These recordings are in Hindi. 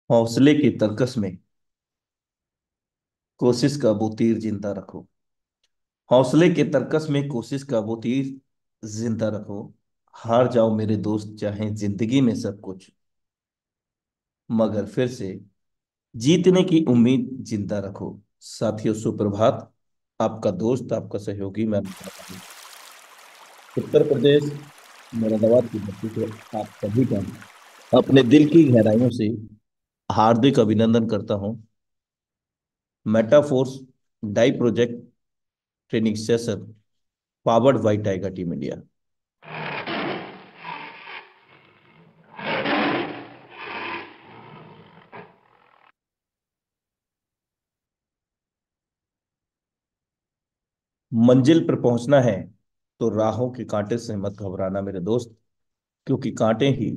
हौसले के तरकस में कोशिश का वो तीर जिंदा रखो। हौसले के तरकस में कोशिश का वो तीर जिंदा रखो। हार जाओ मेरे दोस्त चाहे जिंदगी में सब कुछ, मगर फिर से जीतने की उम्मीद जिंदा रखो। साथियों, सुप्रभात। आपका दोस्त, आपका सहयोगी, मैं उत्तर प्रदेश मुरादाबाद की धरती से आप सभी का अपने दिल की गहराइयों से हार्दिक अभिनंदन करता हूं। मेटाफोर्स डाई project training session powered by Tiger Team India. मंजिल पर पहुंचना है तो राहों के कांटे से मत घबराना मेरे दोस्त, क्योंकि कांटे ही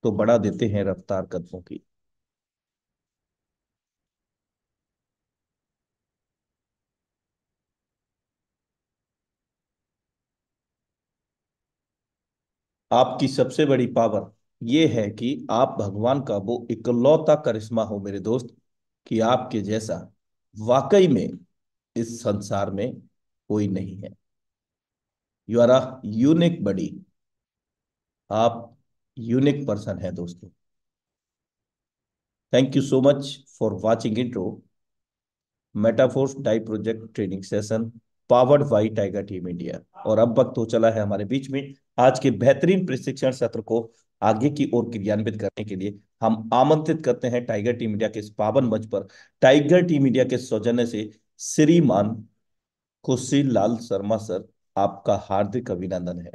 तो बढ़ा देते हैं रफ्तार कदमों की। आपकी सबसे बड़ी पावर यह है कि आप भगवान का वो इकलौता करिश्मा हो मेरे दोस्त, कि आपके जैसा वाकई में इस संसार में कोई नहीं है। You are a unique buddy. आप यूनिक पर्सन है दोस्तों। Thank you so much for watching intro Metaforce डाई project training session powered by Tiger Team India. और अब वक्त हो चला है हमारे बीच में आज के बेहतरीन प्रशिक्षण सत्र को आगे की ओर क्रियान्वित करने के लिए हम आमंत्रित करते हैं टाइगर टीम इंडिया के इस पावन मंच पर टाइगर टीम इंडिया के सौजन्य से श्रीमान खुशी लाल शर्मा सर। आपका हार्दिक अभिनंदन है।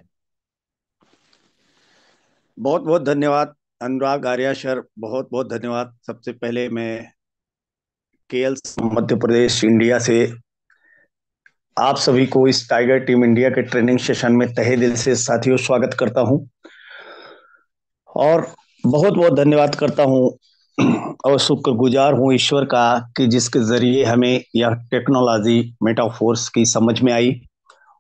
बहुत बहुत धन्यवाद अनुराग आर्या सर, बहुत बहुत धन्यवाद। सबसे पहले मैं केएल मध्य प्रदेश इंडिया से आप सभी को इस टाइगर टीम इंडिया के ट्रेनिंग सेशन में तहे दिल से साथियों स्वागत करता हूं और बहुत बहुत धन्यवाद करता हूं और शुक्रगुजार हूं ईश्वर का कि जिसके जरिए हमें यह टेक्नोलॉजी मेटाफोर्स की समझ में आई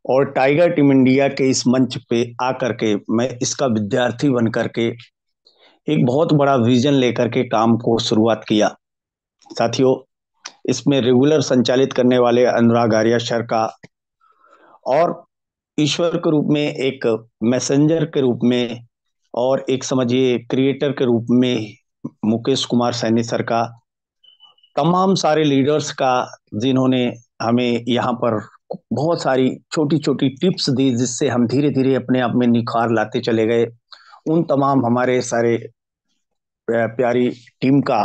और टाइगर टीम इंडिया के इस मंच पे आकर के मैं इसका विद्यार्थी बन करके एक बहुत बड़ा विजन लेकर के काम को शुरुआत किया। साथियों, इसमें रेगुलर संचालित करने वाले अनुराग आर्या सर का और ईश्वर के रूप में, एक मैसेंजर के रूप में और एक समझिए क्रिएटर के रूप में मुकेश कुमार सैनी सर का, तमाम सारे लीडर्स का जिन्होंने हमें यहाँ पर बहुत सारी छोटी छोटी टिप्स दी जिससे हम धीरे धीरे अपने आप में निखार लाते चले गए। उन तमाम हमारे सारे प्यारी टीम का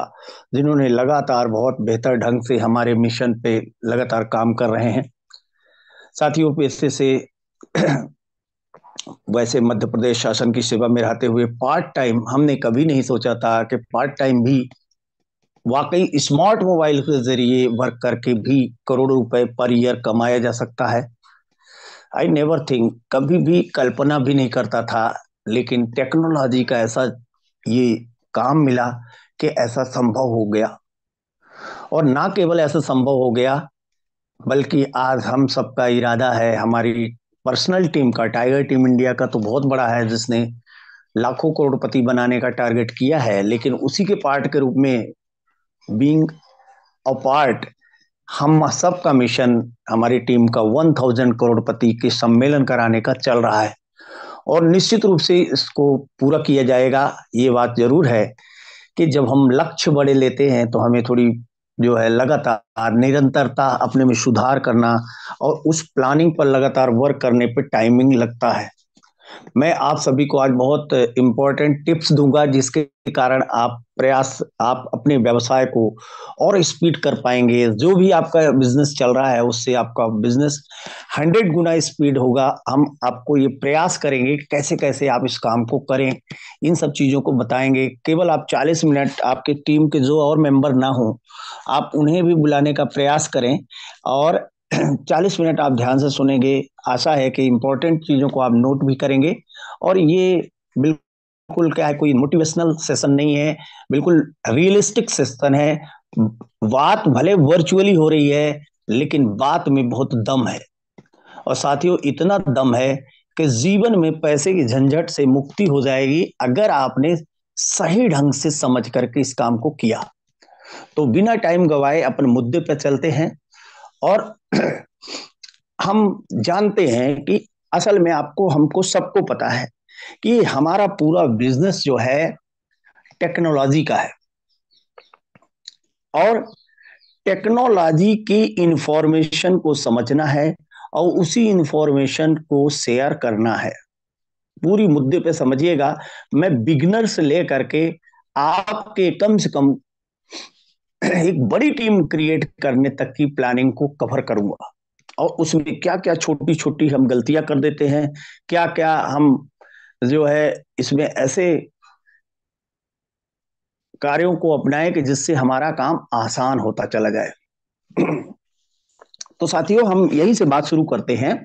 जिन्होंने लगातार बहुत बेहतर ढंग से हमारे मिशन पे लगातार काम कर रहे हैं। साथियों, पेशे से वैसे मध्य प्रदेश शासन की सेवा में रहते हुए पार्ट टाइम हमने कभी नहीं सोचा था कि पार्ट टाइम भी वाकई स्मार्ट मोबाइल के जरिए वर्क करके भी करोड़ों रुपए पर ईयर कमाया जा सकता है। आई नेवर थिंक, कभी भी कल्पना भी नहीं करता था, लेकिन टेक्नोलॉजी का ऐसा ये काम मिला कि ऐसा संभव हो गया। और ना केवल ऐसा संभव हो गया, बल्कि आज हम सबका इरादा है, हमारी पर्सनल टीम का, टाइगर टीम इंडिया का तो बहुत बड़ा है जिसने लाखों करोड़पति बनाने का टारगेट किया है, लेकिन उसी के पार्ट के रूप में बीइंग अ पार्ट, हम सबका मिशन, हमारी टीम का 1000 करोड़पति के सम्मेलन कराने का चल रहा है और निश्चित रूप से इसको पूरा किया जाएगा। ये बात जरूर है कि जब हम लक्ष्य बड़े लेते हैं तो हमें थोड़ी जो है लगातार निरंतरता अपने में सुधार करना और उस प्लानिंग पर लगातार वर्क करने पर टाइमिंग लगता है। मैं आप सभी को आज बहुत इंपॉर्टेंट टिप्स दूंगा जिसके कारण आप अपने व्यवसाय को और स्पीड कर पाएंगे। जो भी आपका बिजनेस चल रहा है उससे आपका बिजनेस 100 गुना स्पीड होगा। हम आपको ये प्रयास करेंगे कैसे कैसे आप इस काम को करें, इन सब चीजों को बताएंगे। केवल आप 40 मिनट, आपके टीम के जो और मेंबर ना हो आप उन्हें भी बुलाने का प्रयास करें और 40 मिनट आप ध्यान से सुनेंगे। आशा है कि इंपॉर्टेंट चीजों को आप नोट भी करेंगे। और ये बिल्कुल क्या है, कोई मोटिवेशनल सेशन नहीं है, बिल्कुल रियलिस्टिक सेशन है। बात भले वर्चुअली हो रही है लेकिन बात में बहुत दम है। और साथियों, इतना दम है कि जीवन में पैसे की झंझट से मुक्ति हो जाएगी अगर आपने सही ढंग से समझ करके इस काम को किया। तो बिना टाइम गवाए अपन मुद्दे पर चलते हैं। और हम जानते हैं कि असल में आपको हमको सबको पता है कि हमारा पूरा बिजनेस जो है टेक्नोलॉजी का है, और टेक्नोलॉजी की इंफॉर्मेशन को समझना है और उसी इंफॉर्मेशन को शेयर करना है। पूरी मुद्दे पे समझिएगा, मैं बिगिनर से लेकर के आपके कम से कम एक बड़ी टीम क्रिएट करने तक की प्लानिंग को कवर करूंगा। और उसमें क्या क्या छोटी छोटी हम गलतियां कर देते हैं, क्या क्या हम जो है इसमें ऐसे कार्यों को अपनाएं कि जिससे हमारा काम आसान होता चला जाए। तो साथियों, हम यही से बात शुरू करते हैं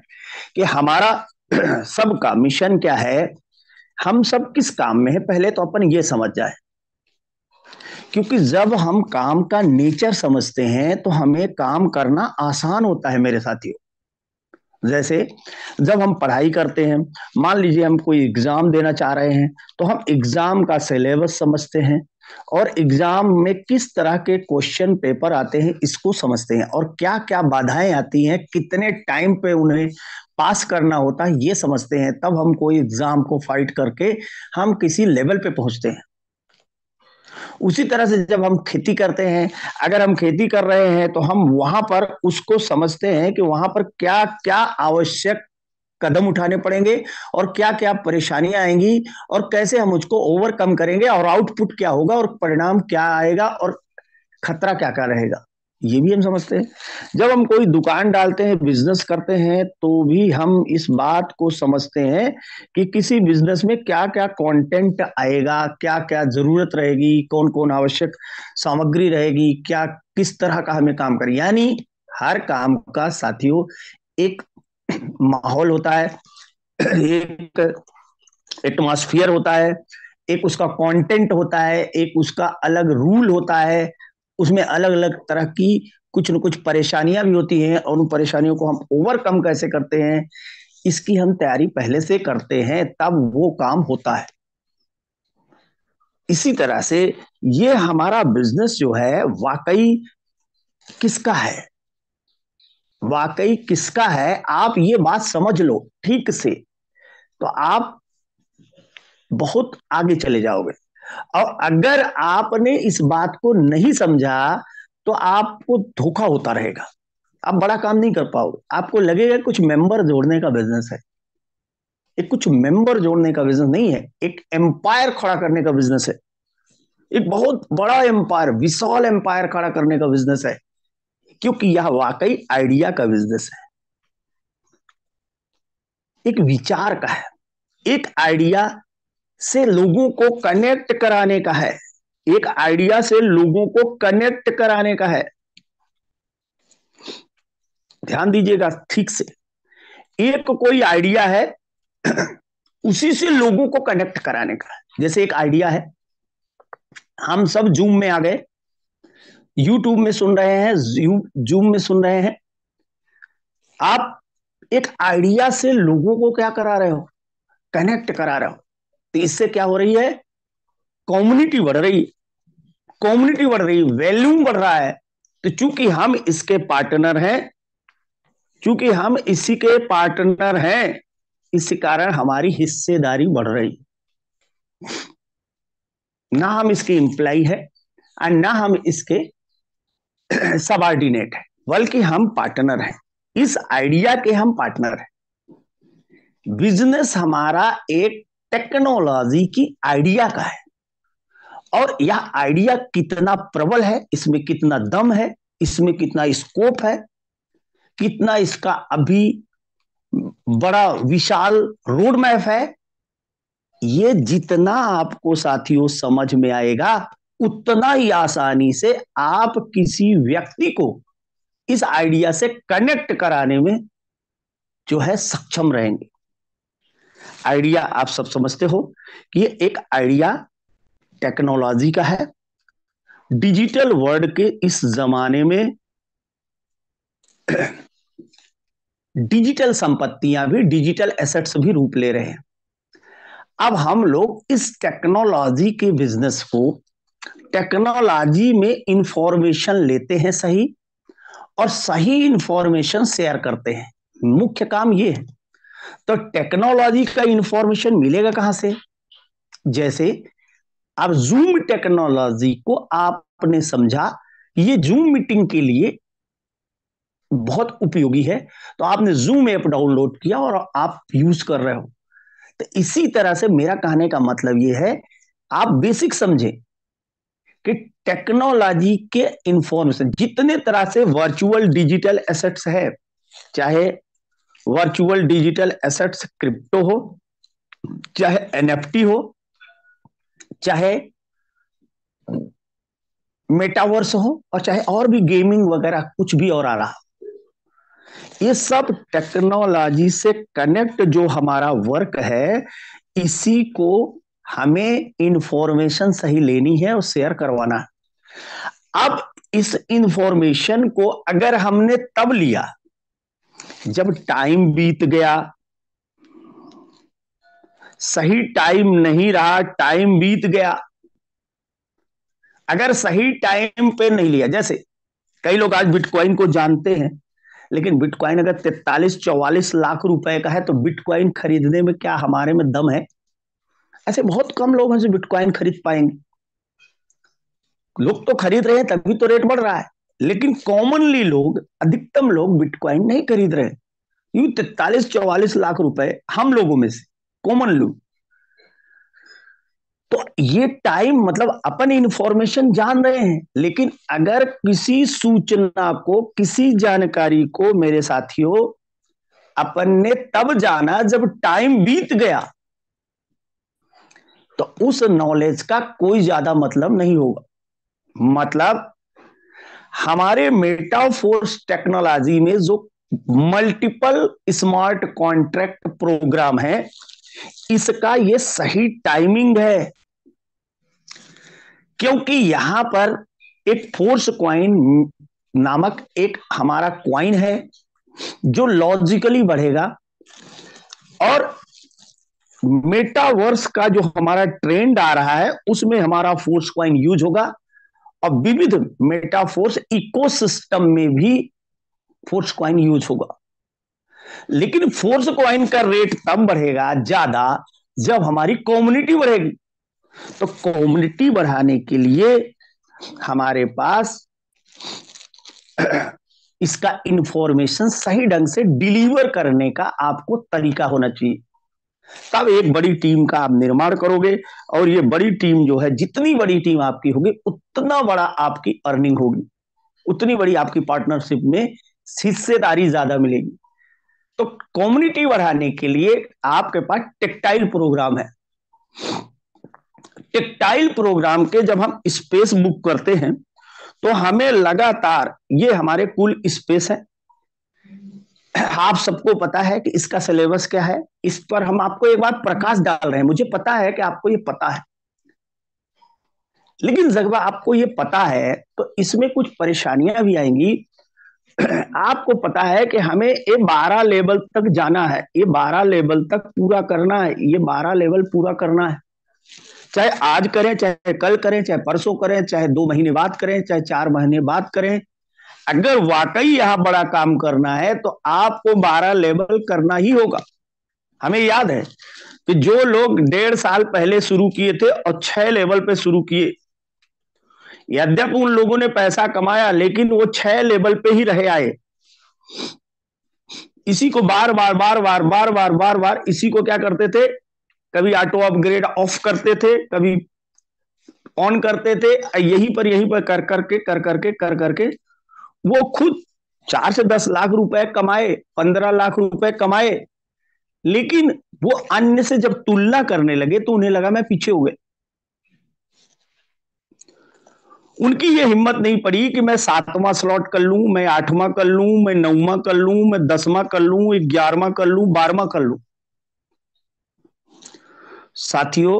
कि हमारा सबका मिशन क्या है, हम सब किस काम में है, पहले तो अपन ये समझ जाए। क्योंकि जब हम काम का नेचर समझते हैं तो हमें काम करना आसान होता है मेरे साथियों। जैसे जब हम पढ़ाई करते हैं, मान लीजिए हम कोई एग्जाम देना चाह रहे हैं, तो हम एग्जाम का सिलेबस समझते हैं और एग्जाम में किस तरह के क्वेश्चन पेपर आते हैं इसको समझते हैं, और क्या क्या बाधाएं आती हैं, कितने टाइम पे उन्हें पास करना होता है ये समझते हैं। तब हम कोई एग्जाम को फाइट करके हम किसी लेवल पे पहुंचते हैं। उसी तरह से जब हम खेती करते हैं, अगर हम खेती कर रहे हैं तो हम वहां पर उसको समझते हैं कि वहां पर क्या क्या आवश्यक कदम उठाने पड़ेंगे और क्या क्या परेशानियां आएंगी और कैसे हम उसको ओवरकम करेंगे और आउटपुट क्या होगा और परिणाम क्या आएगा और खतरा क्या क्या रहेगा, ये भी हम समझते हैं। जब हम कोई दुकान डालते हैं, बिजनेस करते हैं, तो भी हम इस बात को समझते हैं कि किसी बिजनेस में क्या क्या कंटेंट आएगा, क्या क्या जरूरत रहेगी, कौन कौन आवश्यक सामग्री रहेगी, क्या किस तरह का हमें काम करें। यानी हर काम का साथियों एक माहौल होता है, एक एटमॉस्फियर होता है, एक उसका कंटेंट होता है, एक उसका अलग रूल होता है। उसमें अलग अलग तरह की कुछ न कुछ परेशानियां भी होती हैं, और उन परेशानियों को हम ओवरकम कैसे करते हैं इसकी हम तैयारी पहले से करते हैं, तब वो काम होता है। इसी तरह से ये हमारा बिजनेस जो है वाकई किसका है, वाकई किसका है, आप ये बात समझ लो ठीक से, तो आप बहुत आगे चले जाओगे। और अगर आपने इस बात को नहीं समझा तो आपको धोखा होता रहेगा, आप बड़ा काम नहीं कर पाओगे। आपको लगेगा कुछ मेंबर जोड़ने का बिजनेस है, एक कुछ मेंबर जोड़ने का बिजनेस नहीं है, एक एम्पायर खड़ा करने का बिजनेस है। एक बहुत बड़ा एम्पायर, विशाल एम्पायर खड़ा करने का बिजनेस है, क्योंकि यह वाकई आइडिया का बिजनेस है, एक विचार का है, एक आइडिया से लोगों को कनेक्ट कराने का है, एक आइडिया से लोगों को कनेक्ट कराने का है। ध्यान दीजिएगा ठीक से, एक कोई आइडिया है उसी से लोगों को कनेक्ट कराने का है। जैसे एक आइडिया है, हम सब जूम में आ गए, यूट्यूब में सुन रहे हैं, जूम में सुन रहे हैं, आप एक आइडिया से लोगों को क्या करा रहे हो, कनेक्ट करा रहे हो। तो इससे क्या हो रही है, कम्युनिटी बढ़ रही, कम्युनिटी बढ़ रही, वैल्यूम बढ़ रहा है। तो चूंकि हम इसके पार्टनर हैं, चूंकि हम इसी के पार्टनर हैं, इसी कारण हमारी हिस्सेदारी बढ़ रही। ना हम इसके एम्प्लाई है और ना हम इसके सबऑर्डिनेट है, बल्कि हम पार्टनर हैं, इस आइडिया के हम पार्टनर हैं। बिजनेस हमारा एक टेक्नोलॉजी की आइडिया का है, और यह आइडिया कितना प्रबल है, इसमें कितना दम है, इसमें कितना स्कोप है, कितना इसका अभी बड़ा विशाल रोड मैप है, ये जितना आपको साथियों समझ में आएगा उतना ही आसानी से आप किसी व्यक्ति को इस आइडिया से कनेक्ट कराने में जो है सक्षम रहेंगे। आइडिया आप सब समझते हो कि ये एक आइडिया टेक्नोलॉजी का है। डिजिटल वर्ल्ड के इस जमाने में डिजिटल संपत्तियां भी, डिजिटल एसेट्स भी रूप ले रहे हैं। अब हम लोग इस टेक्नोलॉजी के बिजनेस को, टेक्नोलॉजी में इंफॉर्मेशन लेते हैं सही, और सही इंफॉर्मेशन शेयर करते हैं। मुख्य काम ये है। तो टेक्नोलॉजी का इंफॉर्मेशन मिलेगा कहां से? जैसे अब जूम टेक्नोलॉजी को आपने समझा, ये जूम मीटिंग के लिए बहुत उपयोगी है, तो आपने जूम ऐप डाउनलोड किया और आप यूज कर रहे हो। तो इसी तरह से मेरा कहने का मतलब ये है, आप बेसिक समझें कि टेक्नोलॉजी के इंफॉर्मेशन जितने तरह से वर्चुअल डिजिटल एसेट्स है, चाहे वर्चुअल डिजिटल एसेट्स क्रिप्टो हो, चाहे एनएफटी हो, चाहे मेटावर्स हो, और चाहे और भी गेमिंग वगैरह कुछ भी और आ रहा, ये सब टेक्नोलॉजी से कनेक्ट जो हमारा वर्क है, इसी को हमें इंफॉर्मेशन सही लेनी है और शेयर करवाना है। अब इस इंफॉर्मेशन को अगर हमने तब लिया जब टाइम बीत गया, सही टाइम नहीं रहा, टाइम बीत गया, अगर सही टाइम पे नहीं लिया, जैसे कई लोग आज बिटकॉइन को जानते हैं, लेकिन बिटकॉइन अगर 43-44 लाख रुपए का है तो बिटकॉइन खरीदने में क्या हमारे में दम है? ऐसे बहुत कम लोग हैं जो बिटकॉइन खरीद पाएंगे। लोग तो खरीद रहे हैं तभी तो रेट बढ़ रहा है, लेकिन कॉमनली लोग, अधिकतम लोग बिटकॉइन नहीं खरीद रहे। यूं 43-44 लाख रुपए हम लोगों में से कॉमन लोग, तो ये टाइम मतलब अपन इंफॉर्मेशन जान रहे हैं, लेकिन अगर किसी सूचना को, किसी जानकारी को मेरे साथियों अपन ने तब जाना जब टाइम बीत गया, तो उस नॉलेज का कोई ज्यादा मतलब नहीं होगा। मतलब हमारे मेटाफोर्स टेक्नोलॉजी में जो मल्टीपल स्मार्ट कॉन्ट्रैक्ट प्रोग्राम है, इसका ये सही टाइमिंग है, क्योंकि यहां पर एक फोर्स क्वाइन नामक एक हमारा क्वाइन है जो लॉजिकली बढ़ेगा, और मेटावर्स का जो हमारा ट्रेंड आ रहा है उसमें हमारा फोर्स क्वाइन यूज होगा, और विविध मेटाफोर्स इकोसिस्टम में भी फोर्स क्वाइन यूज होगा। लेकिन फोर्स क्वाइन का रेट तब बढ़ेगा ज्यादा जब हमारी कम्युनिटी बढ़ेगी। तो कम्युनिटी बढ़ाने के लिए हमारे पास इसका इंफॉर्मेशन सही ढंग से डिलीवर करने का आपको तरीका होना चाहिए। तब एक बड़ी टीम का आप निर्माण करोगे, और ये बड़ी टीम जो है, जितनी बड़ी टीम आपकी होगी उतना बड़ा आपकी अर्निंग होगी, उतनी बड़ी आपकी पार्टनरशिप में हिस्सेदारी ज्यादा मिलेगी। तो कम्युनिटी बढ़ाने के लिए आपके पास टेक्टाइल प्रोग्राम है। टेक्टाइल प्रोग्राम के जब हम स्पेस बुक करते हैं तो हमें लगातार, ये हमारे कुल स्पेस है, आप सबको पता है कि इसका सिलेबस क्या है, इस पर हम आपको एक बार प्रकाश डाल रहे हैं। मुझे पता है कि आपको ये पता है, लेकिन जब आपको ये पता है तो इसमें कुछ परेशानियां भी आएंगी। आपको पता है कि हमें ये 12 लेवल तक जाना है, ये 12 लेवल तक पूरा करना है, ये 12 लेवल पूरा करना है, चाहे आज करें, चाहे कल करें, चाहे परसों करें, चाहे 2 महीने बाद करें, चाहे 4 महीने बाद करें। अगर वाकई यहां बड़ा काम करना है तो आपको 12 लेवल करना ही होगा। हमें याद है कि जो लोग 1.5 साल पहले शुरू किए थे और 6 लेवल पे शुरू किए, यद्यपि उन लोगों ने पैसा कमाया, लेकिन वो 6 लेवल पे ही रहे आए। इसी को बार बार बार बार बार बार बार बार इसी को क्या करते थे, कभी ऑटो अपग्रेड ऑफ करते थे, कभी ऑन करते थे, यहीं पर कर करके वो खुद 4 से 10 लाख रुपए कमाए, 15 लाख रुपए कमाए। लेकिन वो अन्य से जब तुलना करने लगे तो उन्हें लगा मैं पीछे हो गए। उनकी ये हिम्मत नहीं पड़ी कि मैं 7वां स्लॉट कर लूं, मैं 8वां कर लूं, मैं 9वां कर लूं, मैं 10वां कर लूं, 11वां कर लूं, 12वां कर लूं। साथियों,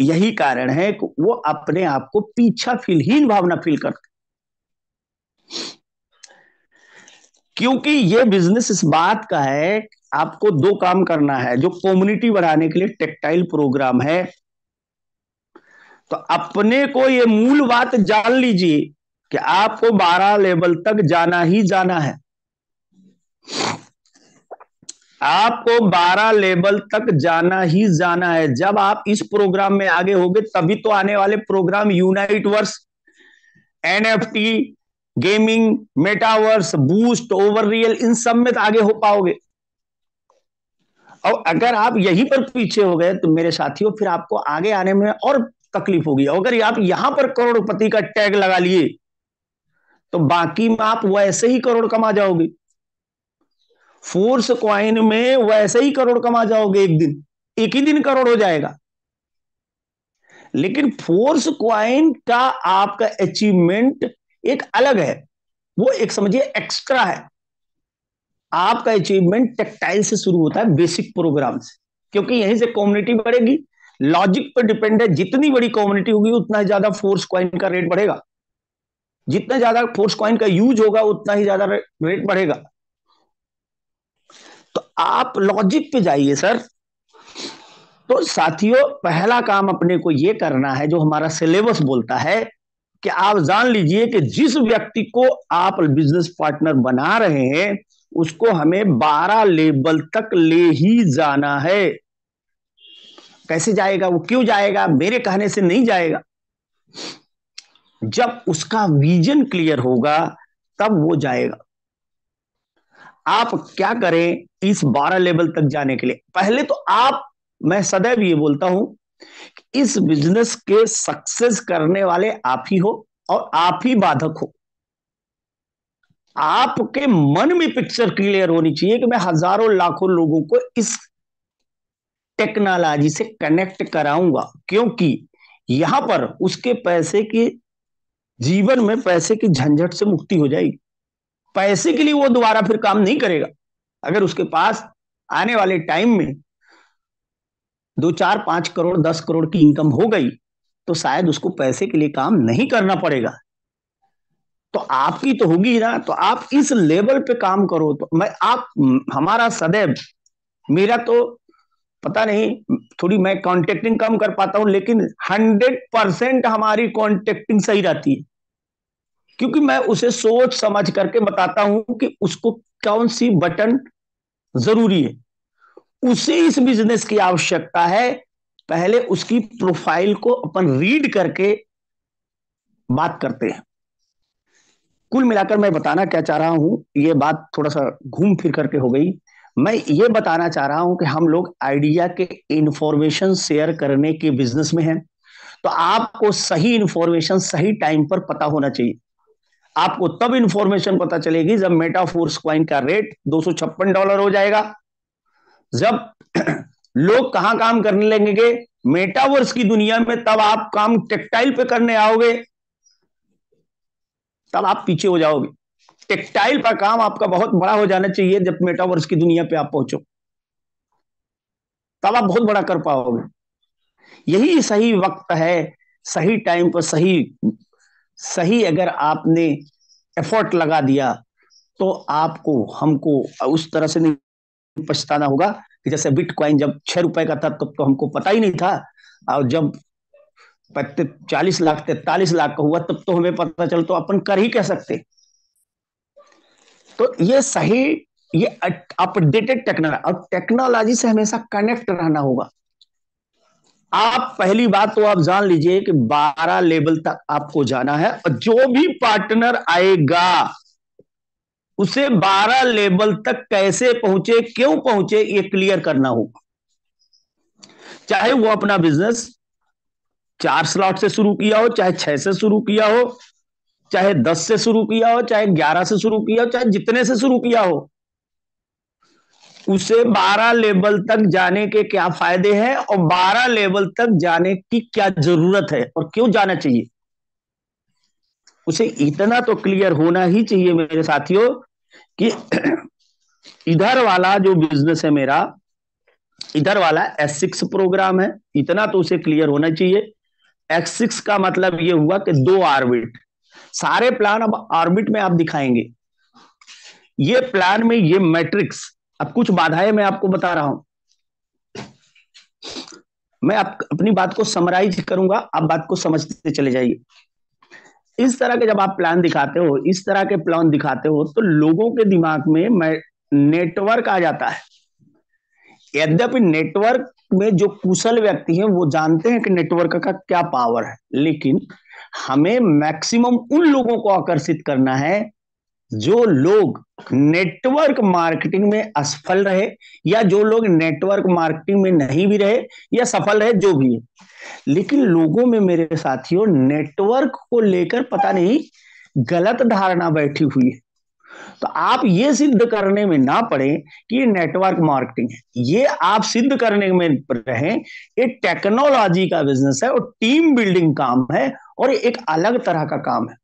यही कारण है कि वो अपने आप को पीछा फीलहीन भावना फील करते, क्योंकि ये बिजनेस इस बात का है, आपको दो काम करना है। जो कम्युनिटी बढ़ाने के लिए टेक्टाइल प्रोग्राम है, तो अपने को ये मूल बात जान लीजिए कि आपको 12 लेवल तक जाना ही जाना है। आपको 12 लेवल तक जाना ही जाना है। जब आप इस प्रोग्राम में आगे होगे तभी तो आने वाले program unite verse, NFT, gaming, metaverse, boost, over real, इन सब में तो आगे हो पाओगे। और अगर आप यहीं पर पीछे हो गए तो मेरे साथियों फिर आपको आगे आने में और तकलीफ होगी। अगर आप यहां पर करोड़पति का टैग लगा लिए तो बाकी में आप वैसे ही करोड़ कमा जाओगे। फोर्स क्वाइन में वैसे ही करोड़ कमा जाओगे, एक दिन, एक ही दिन करोड़ हो जाएगा। लेकिन फोर्स क्वाइन का आपका अचीवमेंट एक अलग है, वो एक समझिए एक्स्ट्रा है। आपका अचीवमेंट टेक्टाइल से शुरू होता है, बेसिक प्रोग्राम से, क्योंकि यहीं से कम्युनिटी बढ़ेगी। लॉजिक पर डिपेंड है, जितनी बड़ी कम्युनिटी होगी उतना ही ज्यादा फोर्स क्वाइन का रेट बढ़ेगा, जितना ज्यादा फोर्स क्वाइन का यूज होगा उतना ही ज्यादा रेट बढ़ेगा। तो आप लॉजिक पे जाइए सर। तो साथियों पहला काम अपने को यह करना है, जो हमारा सिलेबस बोलता है, कि आप जान लीजिए कि जिस व्यक्ति को आप बिजनेस पार्टनर बना रहे हैं उसको हमें 12 लेवल तक ले ही जाना है। कैसे जाएगा वो, क्यों जाएगा, मेरे कहने से नहीं जाएगा। जब उसका विजन क्लियर होगा तब वो जाएगा। आप क्या करें इस 12 लेवल तक जाने के लिए? पहले तो आप, मैं सदैव ये बोलता हूं, इस बिजनेस के सक्सेस करने वाले आप ही हो और आप ही बाधक हो। आपके मन में पिक्चर क्लियर होनी चाहिए कि मैं हजारों लाखों लोगों को इस टेक्नोलॉजी से कनेक्ट कराऊंगा, क्योंकि यहां पर उसके पैसे की, जीवन में पैसे की झंझट से मुक्ति हो जाएगी। पैसे के लिए वो दोबारा फिर काम नहीं करेगा। अगर उसके पास आने वाले टाइम में 2 4 5 करोड़ 10 करोड़ की इनकम हो गई तो शायद उसको पैसे के लिए काम नहीं करना पड़ेगा। तो आपकी तो होगी ना, तो आप इस लेवल पे काम करो। तो मैं आप, हमारा सदैव, मेरा तो पता नहीं, थोड़ी मैं कॉन्टेक्टिंग कम कर पाता हूं, लेकिन 100% हमारी कॉन्टेक्टिंग सही रहती है, क्योंकि मैं उसे सोच समझ करके बताता हूं कि उसको कौन सी बटन जरूरी है। उसे इस बिजनेस की आवश्यकता है, पहले उसकी प्रोफाइल को अपन रीड करके बात करते हैं। कुल मिलाकर मैं बताना क्या चाह रहा हूं, ये बात थोड़ा सा घूम फिर करके हो गई। मैं ये बताना चाह रहा हूं कि हम लोग आइडिया के इंफॉर्मेशन शेयर करने के बिजनेस में हैं। तो आपको सही इंफॉर्मेशन सही टाइम पर पता होना चाहिए। आपको तब इंफॉर्मेशन पता चलेगी जब मेटाफोर्स कॉइन का रेट $256 हो जाएगा, जब लोग कहां काम करने लगेंगे, मेटावर्स की दुनिया में, तब आप काम टेक्टाइल पे करने आओगे, तब आप पीछे हो जाओगे। टेक्सटाइल का काम आपका बहुत बड़ा हो जाना चाहिए, जब मेटावर्स की दुनिया पे आप पहुंचो तब आप बहुत बड़ा कर पाओगे। यही सही वक्त है, सही टाइम पर सही सही अगर आपने एफर्ट लगा दिया तो आपको, हमको उस तरह से नहीं पछताना होगा कि जैसे बिटकॉइन जब ₹6 का था तब तो हमको पता ही नहीं था, और जब 40 लाख 43 लाख का हुआ तब तो हमें पता चल, तो अपन कर ही कह सकते। तो ये सही, ये अपडेटेड टेक्नोलॉजी, और टेक्नोलॉजी से हमेशा कनेक्ट रहना होगा। आप पहली बात तो आप जान लीजिए कि 12 लेवल तक आपको जाना है, और जो भी पार्टनर आएगा उसे 12 लेवल तक कैसे पहुंचे, क्यों पहुंचे, ये क्लियर करना होगा। चाहे वो अपना बिजनेस 4 स्लॉट से शुरू किया हो, चाहे 6 से शुरू किया हो, चाहे 10 से शुरू किया हो, चाहे 11 से शुरू किया हो, चाहे जितने से शुरू किया हो, उसे 12 लेवल तक जाने के क्या फायदे हैं और 12 लेवल तक जाने की क्या जरूरत है और क्यों जाना चाहिए, उसे इतना तो क्लियर होना ही चाहिए मेरे साथियों कि इधर वाला जो बिजनेस है मेरा, इधर वाला S6 प्रोग्राम है, इतना तो उसे क्लियर होना चाहिए। X6 का मतलब ये हुआ कि 2 ऑर्बिट, सारे प्लान अब ऑर्बिट में आप दिखाएंगे। ये प्लान में ये मैट्रिक्स अब कुछ बाधाएं मैं आपको बता रहा हूं, मैं अपनी बात को समराइज करूंगा, आप बात को समझते चले जाइए। इस तरह के जब आप प्लान दिखाते हो, इस तरह के प्लान दिखाते हो, तो लोगों के दिमाग में नेटवर्क आ जाता है। यद्यपि नेटवर्क में जो कुशल व्यक्ति हैं वो जानते हैं कि नेटवर्क का क्या पावर है, लेकिन हमें मैक्सिमम उन लोगों को आकर्षित करना है जो लोग नेटवर्क मार्केटिंग में असफल रहे, या जो लोग नेटवर्क मार्केटिंग में नहीं भी रहे या सफल रहे, जो भी है। लेकिन लोगों में, मेरे साथियों, नेटवर्क को लेकर पता नहीं गलत धारणा बैठी हुई है। तो आप ये सिद्ध करने में ना पड़े कि ये नेटवर्क मार्केटिंग है, ये आप सिद्ध करने में रहें ये टेक्नोलॉजी का बिजनेस है और टीम बिल्डिंग काम है और एक अलग तरह का काम है।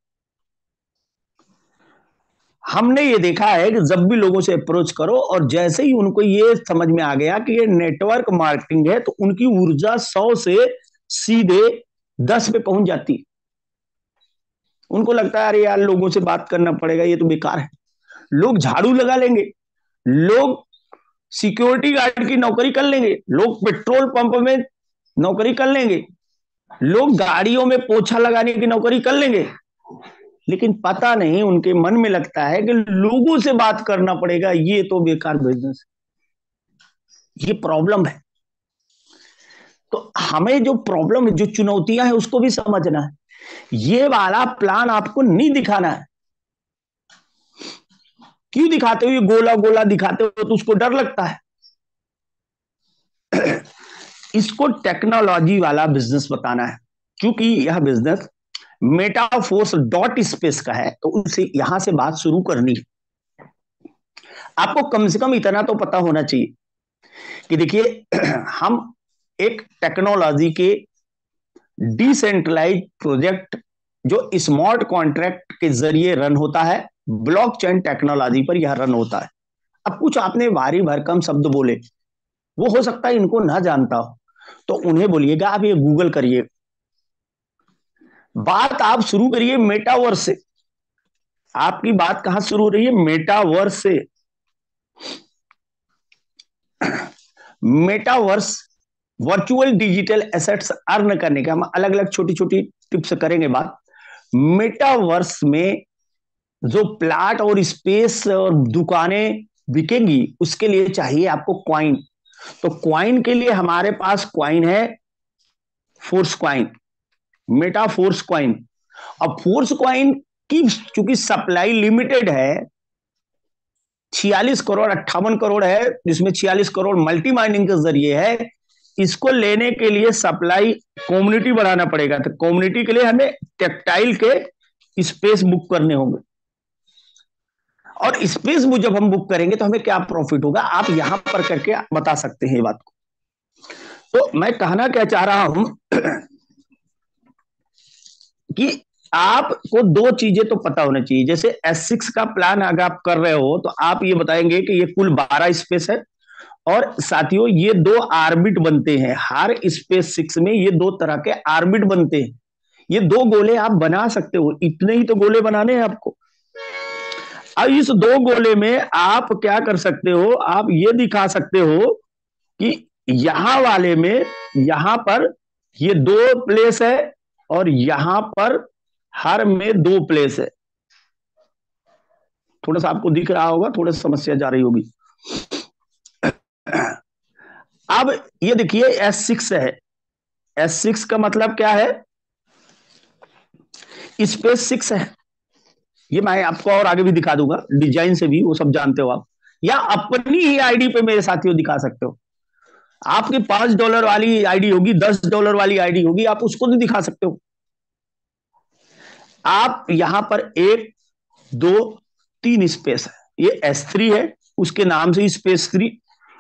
हमने ये देखा है कि जब भी लोगों से अप्रोच करो और जैसे ही उनको ये समझ में आ गया कि ये नेटवर्क मार्केटिंग है, तो उनकी ऊर्जा 100 से सीधे 10 पे पहुंच जाती। उनको लगता है अरे यार लोगों से बात करना पड़ेगा, ये तो बेकार है। लोग झाड़ू लगा लेंगे, लोग सिक्योरिटी गार्ड की नौकरी कर लेंगे, लोग पेट्रोल पंप में नौकरी कर लेंगे, लोग गाड़ियों में पोछा लगाने की नौकरी कर लेंगे, लेकिन पता नहीं उनके मन में लगता है कि लोगों से बात करना पड़ेगा, ये तो बेकार बिजनेस है। ये प्रॉब्लम है। तो हमें जो प्रॉब्लम है, जो चुनौतियां हैं, उसको भी समझना है। ये वाला प्लान आपको नहीं दिखाना है। क्यों दिखाते हो? ये गोला गोला दिखाते हो तो उसको डर लगता है। इसको टेक्नोलॉजी वाला बिजनेस बताना है, क्योंकि यह बिजनेस मेटाफोर्स डॉट स्पेस का है, तो उनसे यहां से बात शुरू करनी है। आपको कम से कम इतना तो पता होना चाहिए कि देखिए हम एक टेक्नोलॉजी के डिसेंट्रलाइज प्रोजेक्ट जो स्मार्ट कॉन्ट्रैक्ट के जरिए रन होता है, ब्लॉकचेन टेक्नोलॉजी पर यह रन होता है। अब कुछ आपने भारी भरकम शब्द बोले, वो हो सकता है इनको ना जानता हो, तो उन्हें बोलिएगा आप ये गूगल करिए। बात आप शुरू करिए मेटावर्स से। आपकी बात कहां शुरू हो रही है? मेटावर्स से। Metaverse virtual digital assets earn करने का, हम अलग अलग छोटी छोटी टिप्स करेंगे बात। मेटावर्स में जो प्लाट और स्पेस और दुकानें बिकेंगी, उसके लिए चाहिए आपको क्वाइन। तो क्वाइन के लिए हमारे पास क्वाइन है force coin, Meta force coin. अब फोर्स क्वाइन की चूंकि सप्लाई लिमिटेड है, 46 करोड़ 58 करोड़ है, जिसमें 46 करोड़ मल्टी माइनिंग के जरिए है। इसको लेने के लिए सप्लाई कम्युनिटी बढ़ाना पड़ेगा, तो कम्युनिटी के लिए हमें टेक्टाइल के स्पेस बुक करने होंगे। और स्पेस बुक जब हम बुक करेंगे तो हमें क्या प्रॉफिट होगा, आप यहां पर करके बता सकते हैं ये बात को। तो मैं कहना क्या चाह रहा हूं कि आपको दो चीजें तो पता होना चाहिए। जैसे S6 का प्लान अगर आप कर रहे हो, तो आप ये बताएंगे कि ये कुल 12 स्पेस है, और साथियों ये 2 आर्बिट बनते हैं। हर स्पेस 6 में ये 2 तरह के आर्बिट बनते हैं। ये 2 गोले आप बना सकते हो, इतने ही तो गोले बनाने हैं आपको। अब इस 2 गोले में आप क्या कर सकते हो, आप ये दिखा सकते हो कि यहां वाले में, यहां पर ये 2 प्लेस है और यहां पर हर में 2 प्लेस है। थोड़ा सा आपको दिख रहा होगा, थोड़ा सा समस्या जा रही होगी। अब ये देखिए S6 है। S6 का मतलब क्या है? स्पेस 6 है। ये मैं आपको और आगे भी दिखा दूंगा, डिजाइन से भी वो सब जानते हो आप, या अपनी ही आईडी पे मेरे साथियों दिखा सकते हो। आपकी $5 वाली आईडी होगी, $10 वाली आईडी होगी, आप उसको भी दिखा सकते हो। आप यहां पर 1 2 3 स्पेस है, ये S3 है, उसके नाम से स्पेस 3।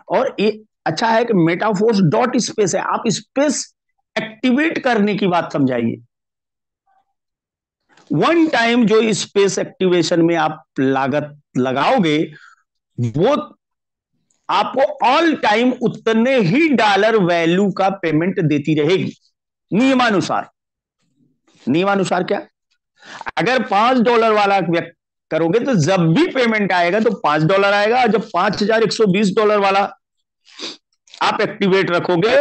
और ये अच्छा है कि मेटाफोर्स डॉट स्पेस है, आप स्पेस एक्टिवेट करने की बात समझाइए। वन टाइम जो स्पेस एक्टिवेशन में आप लागत लगाओगे, वो आपको ऑल टाइम उतने ही डॉलर वैल्यू का पेमेंट देती रहेगी, नियमानुसार। नियमानुसार क्या? अगर $5 वाला करोगे तो जब भी पेमेंट आएगा तो $5 आएगा, और जब $5,120 वाला आप एक्टिवेट रखोगे,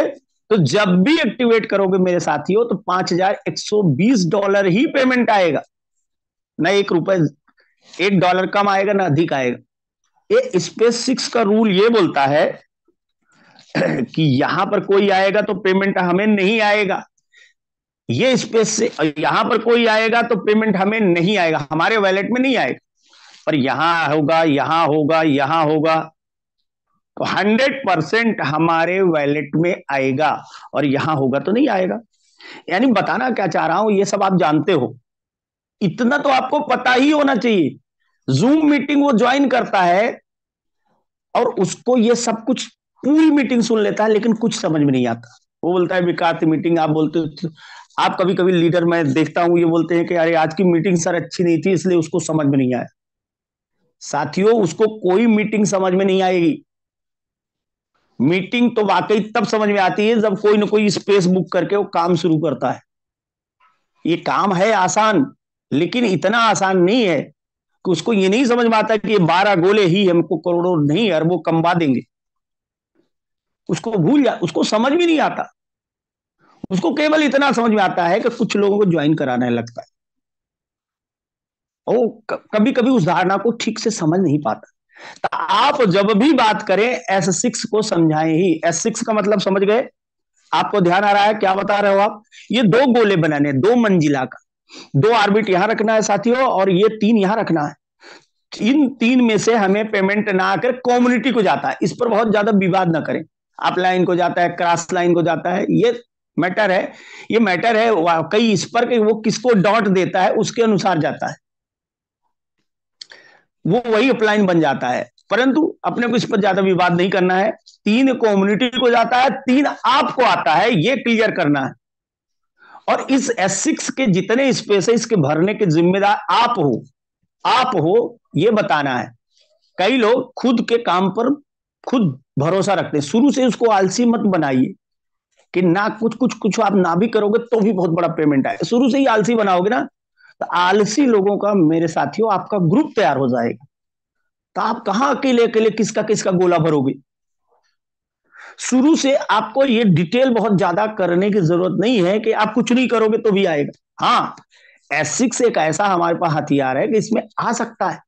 तो जब भी एक्टिवेट करोगे मेरे साथियों, तो $5,120 ही पेमेंट आएगा, ना ₹1, $1 कम आएगा ना अधिक आएगा। ये SpaceX का रूल ये बोलता है कि यहां पर कोई आएगा तो पेमेंट हमें नहीं आएगा, ये स्पेस से यहां पर कोई आएगा तो पेमेंट हमें नहीं आएगा, हमारे वॉलेट में नहीं आएगा, पर यहां होगा, यहां होगा, यहां होगा, तो 100% हमारे वॉलेट में आएगा, और यहां होगा तो नहीं आएगा। यानी बताना क्या चाह रहा हूं, ये सब आप जानते हो, इतना तो आपको पता ही होना चाहिए। जूम मीटिंग वो ज्वाइन करता है और उसको ये सब कुछ पूरी मीटिंग सुन लेता है, लेकिन कुछ समझ में नहीं आता। वो बोलता है बेकार थी मीटिंग, आप बोलते हो, आप कभी कभी लीडर मैं देखता हूं ये बोलते हैं कि अरे आज की मीटिंग सर अच्छी नहीं थी इसलिए उसको समझ में नहीं आया। साथियों, उसको कोई मीटिंग समझ में नहीं आएगी। मीटिंग तो वाकई तब समझ में आती है जब कोई ना कोई स्पेस बुक करके वो काम शुरू करता है। ये काम है आसान, लेकिन इतना आसान नहीं है कि उसको ये नहीं समझ में आता कि ये 12 गोले ही हमको करोड़ों नहीं अरबों कमवा देंगे। उसको भूल जा, उसको समझ भी नहीं आता। उसको केवल इतना समझ में आता है कि कुछ लोगों को ज्वाइन कराने लगता है, और कभी कभी उस धारणा को ठीक से समझ नहीं पाता। तो आप जब भी बात करें S6 को समझाएं ही। S6 का मतलब समझ गए? आपको ध्यान आ रहा है क्या बता रहे हो आप? ये 2 गोले बनाने, 2 मंजिला का, 2 ऑर्बिट यहां रखना है साथियों, और ये 3 यहां रखना है। इन 3 में से हमें पेमेंट ना आकर कम्युनिटी को जाता है। इस पर बहुत ज्यादा विवाद ना करें। आप लाइन को जाता है, क्रॉस लाइन को जाता है, ये मैटर है। ये मैटर है वाकई इस पर कि वो किसको डॉट देता है उसके अनुसार जाता है, वो वही अपलाइन बन जाता है। परंतु अपने को इस पर ज्यादा विवाद नहीं करना है। 3 कम्युनिटी को जाता है, 3 आपको आता है, ये क्लियर करना है। और इस S6 के जितने स्पेस है इसके भरने के जिम्मेदार आप हो। आप हो, ये बताना है। कई लोग खुद के काम पर खुद भरोसा रखते हैं। शुरू से उसको आलसी मत बनाइए कि ना कुछ कुछ कुछ आप ना भी करोगे तो भी बहुत बड़ा पेमेंट आएगा। शुरू से ही आलसी बनाओगे ना, तो आलसी लोगों का मेरे साथियों आपका ग्रुप तैयार हो जाएगा। तो आप कहां अकेले अकेले किसका किसका गोला भरोगे? शुरू से आपको ये डिटेल बहुत ज्यादा करने की जरूरत नहीं है कि आप कुछ नहीं करोगे तो भी आएगा। हाँ, S6 एक ऐसा हमारे पास हथियार है कि इसमें आ सकता है,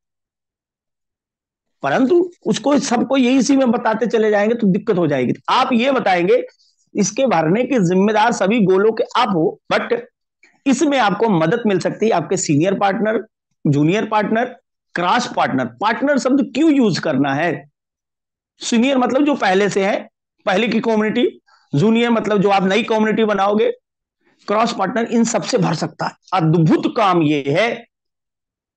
परंतु उसको सबको यही इसी में बताते चले जाएंगे तो दिक्कत हो जाएगी। आप ये बताएंगे इसके भरने के जिम्मेदार सभी गोलों के आप हो, बट इसमें आपको मदद मिल सकती है आपके senior partner, junior partner, cross partner. Partner शब्द क्यों यूज करना है? सीनियर मतलब जो पहले से है, पहले की कम्युनिटी। जूनियर मतलब जो आप नई कम्युनिटी बनाओगे। क्रॉस पार्टनर इन सबसे भर सकता है। अद्भुत काम ये है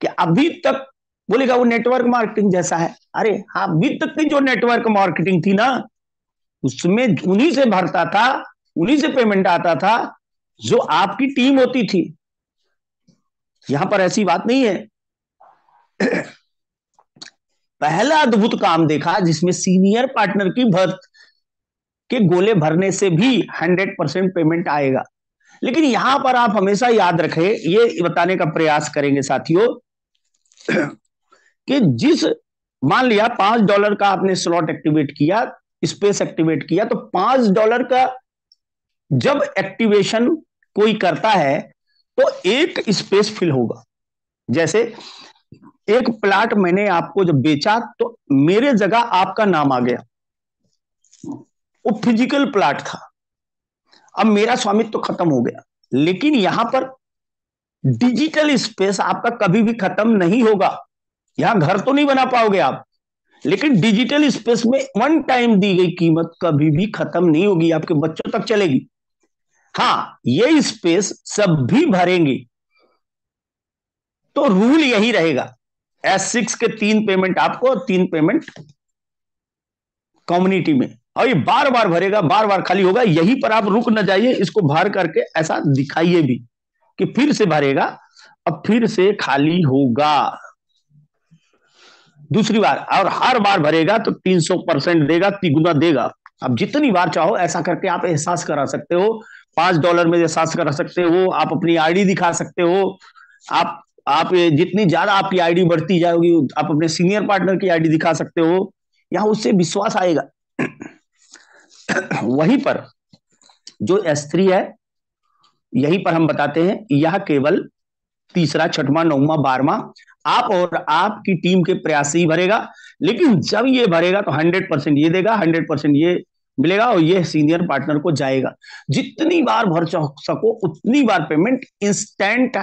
कि अभी तक बोलेगा वो नेटवर्क मार्केटिंग जैसा है। अरे हाँ, अभी तक की जो नेटवर्क मार्केटिंग थी ना, उसमें उन्हीं से भरता था, उन्हीं से पेमेंट आता था जो आपकी टीम होती थी। यहां पर ऐसी बात नहीं है। पहला अद्भुत काम देखा जिसमें सीनियर पार्टनर की भर्त के गोले भरने से भी 100% पेमेंट आएगा। लेकिन यहां पर आप हमेशा याद रखें, ये बताने का प्रयास करेंगे साथियों कि जिस मान लिया $5 का आपने स्लॉट एक्टिवेट किया, स्पेस एक्टिवेट किया, तो $5 का जब एक्टिवेशन कोई करता है तो एक स्पेस फिल होगा। जैसे एक प्लाट मैंने आपको जब बेचा तो मेरे जगह आपका नाम आ गया, वो फिजिकल प्लाट था, अब मेरा स्वामित्व तो खत्म हो गया। लेकिन यहां पर डिजिटल स्पेस आपका कभी भी खत्म नहीं होगा। यहां घर तो नहीं बना पाओगे आप, लेकिन डिजिटल स्पेस में वन टाइम दी गई कीमत कभी भी खत्म नहीं होगी, आपके बच्चों तक चलेगी। हाँ, ये स्पेस सब भी भरेंगे, तो रूल यही रहेगा। S6 के 3 पेमेंट आपको और 3 पेमेंट कम्युनिटी में, और ये बार बार भरेगा, बार बार खाली होगा। यहीं पर आप रुक न जाइए, इसको भर करके ऐसा दिखाइए भी कि फिर से भरेगा और फिर से खाली होगा दूसरी बार, और हर बार भरेगा तो 300% देगा, तिगुना देगा। अब जितनी बार चाहो ऐसा करके आप एहसास करा सकते हो। $5 में एहसास करा सकते हो, आप अपनी आईडी दिखा सकते हो, आप आप जितनी ज्यादा आपकी आईडी बढ़ती जाएगी, आप अपने सीनियर पार्टनर की आईडी दिखा सकते हो, यहाँ उससे विश्वास आएगा। वहीं पर जो S3 है, यहीं पर हम बताते हैं यह केवल तीसरा, छठवां, नौवां, 12वां आप और आपकी टीम के प्रयास से ही भरेगा। लेकिन जब ये भरेगा तो 100% ये देगा, 100% ये मिलेगा, और ये सीनियर पार्टनर को जाएगा। जितनी बार भर सको उतनी बार पेमेंट इंस्टेंट,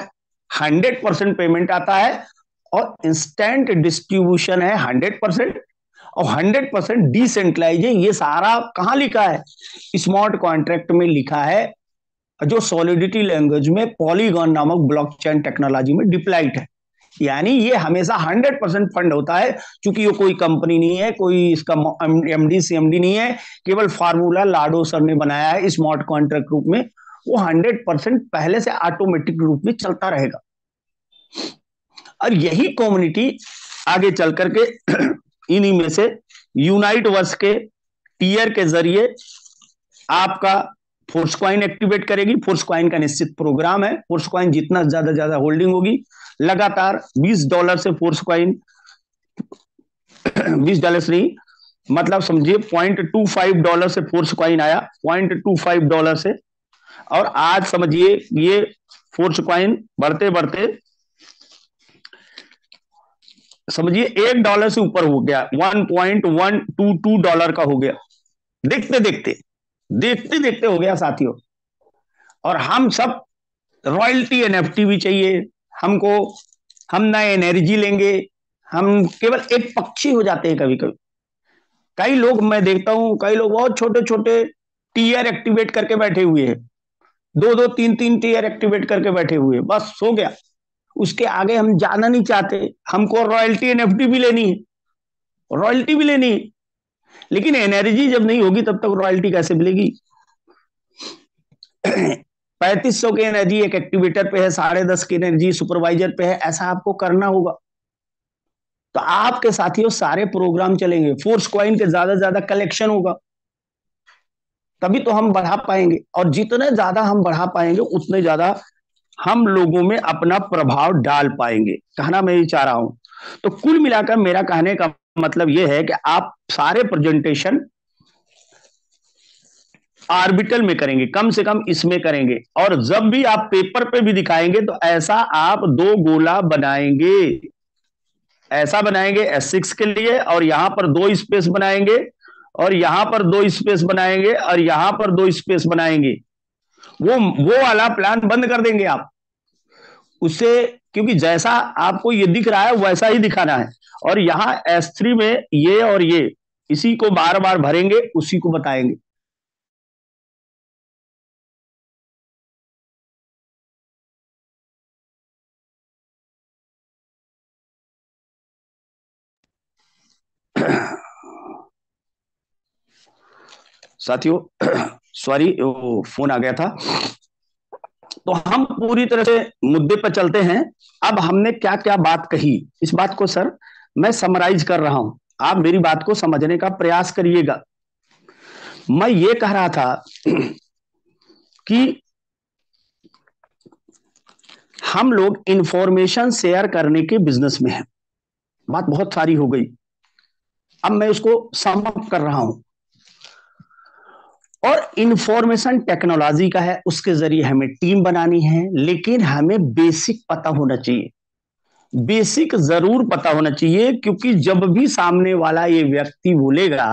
100% पेमेंट आता है, और इंस्टेंट डिस्ट्रीब्यूशन है 100%, और 100% डिसेंट्रलाइज है। ये सारा कहां लिखा है? स्मार्ट कॉन्ट्रैक्ट में लिखा है, जो सॉलिडिटी लैंग्वेज में पॉलीगॉन नामक ब्लॉकचेन टेक्नोलॉजी में डिप्लॉयड है। यानी ये हमेशा 100% फंड होता है, क्योंकि ये कोई कंपनी नहीं है, कोई इसका MD CMD नहीं है, केवल फार्मूला लाडो सर ने बनाया है स्मार्ट कॉन्ट्रैक्ट रूप में। वो 100% पहले से ऑटोमेटिक रूप में चलता रहेगा। और यही कम्युनिटी आगे चल करके इन्हीं में से यूनाइट वर्स के टीयर के जरिए आपका फोर्स कॉइन एक्टिवेट करेगी। फोर्स कॉइन का निश्चित प्रोग्राम है। फोर्स कॉइन जितना ज्यादा होल्डिंग होगी, लगातार $20 से फोर्स कॉइन, $20 नहीं, मतलब समझिए $0.25 से फोर्स कॉइन आया, $0.25 से, और आज समझिए ये फोर्स कॉइन बढ़ते बढ़ते समझिए $1 से ऊपर हो गया, $1.122 का हो गया। देखते देखते देखते देखते हो गया साथियों। और हम सब रॉयल्टी NFT भी चाहिए हमको, हम ना एनर्जी लेंगे, हम केवल एक पक्षी हो जाते हैं कभी कभी। कई लोग मैं देखता हूं, कई लोग बहुत छोटे छोटे टीयर एक्टिवेट करके बैठे हुए हैं, दो दो तीन तीन टीयर एक्टिवेट करके बैठे हुए हैं, बस हो गया। उसके आगे हम जाना नहीं चाहते। हमको रॉयल्टी NFT भी लेनी है, रॉयल्टी भी लेनी है, लेकिन एनर्जी जब नहीं होगी तब तक रॉयल्टी कैसे मिलेगी? 3500 की एनर्जी एक एक्टिवेटर पे है, 10.5 की एनर्जी सुपरवाइजर पे है, ऐसा आपको करना होगा। तो आपके साथियों सारे प्रोग्राम चलेंगे, फोर्स कॉइन के ज्यादा कलेक्शन होगा, तभी तो हम बढ़ा पाएंगे। और जितने ज्यादा हम बढ़ा पाएंगे उतने ज्यादा हम लोगों में अपना प्रभाव डाल पाएंगे, कहना मैं ये चाह रहा हूं। तो कुल मिलाकर मेरा कहने का मतलब यह है कि आप सारे प्रेजेंटेशन ऑर्बिटल में करेंगे, कम से कम इसमें करेंगे, और जब भी आप पेपर पे भी दिखाएंगे तो ऐसा आप दो गोला बनाएंगे, ऐसा बनाएंगे S6 के लिए, और यहां पर दो स्पेस बनाएंगे, और यहां पर दो स्पेस बनाएंगे, और यहां पर दो स्पेस बनाएंगे। वो वाला प्लान बंद कर देंगे आप उससे, क्योंकि जैसा आपको ये दिख रहा है वैसा ही दिखाना है। और यहां S3 में ये और ये इसी को बार बार भरेंगे, उसी को बताएंगे। साथियों सॉरी, वो फोन आ गया था। तो हम पूरी तरह से मुद्दे पर चलते हैं। अब हमने क्या क्या बात कही, इस बात को सर मैं समराइज कर रहा हूं, आप मेरी बात को समझने का प्रयास करिएगा। मैं ये कह रहा था कि हम लोग इंफॉर्मेशन शेयर करने के बिजनेस में हैं। बात बहुत सारी हो गई, अब मैं उसको सम अप कर रहा हूं। और इंफॉर्मेशन टेक्नोलॉजी का है, उसके जरिए हमें टीम बनानी है, लेकिन हमें बेसिक पता होना चाहिए। बेसिक जरूर पता होना चाहिए, क्योंकि जब भी सामने वाला ये व्यक्ति बोलेगा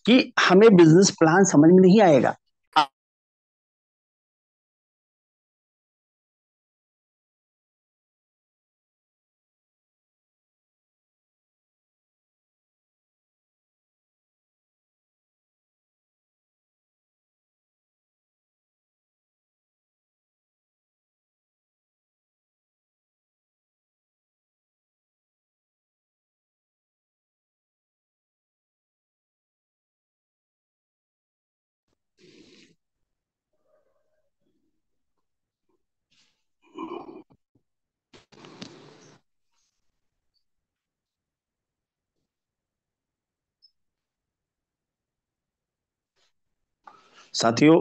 कि हमें बिजनेस प्लान समझ में नहीं आएगा, साथियों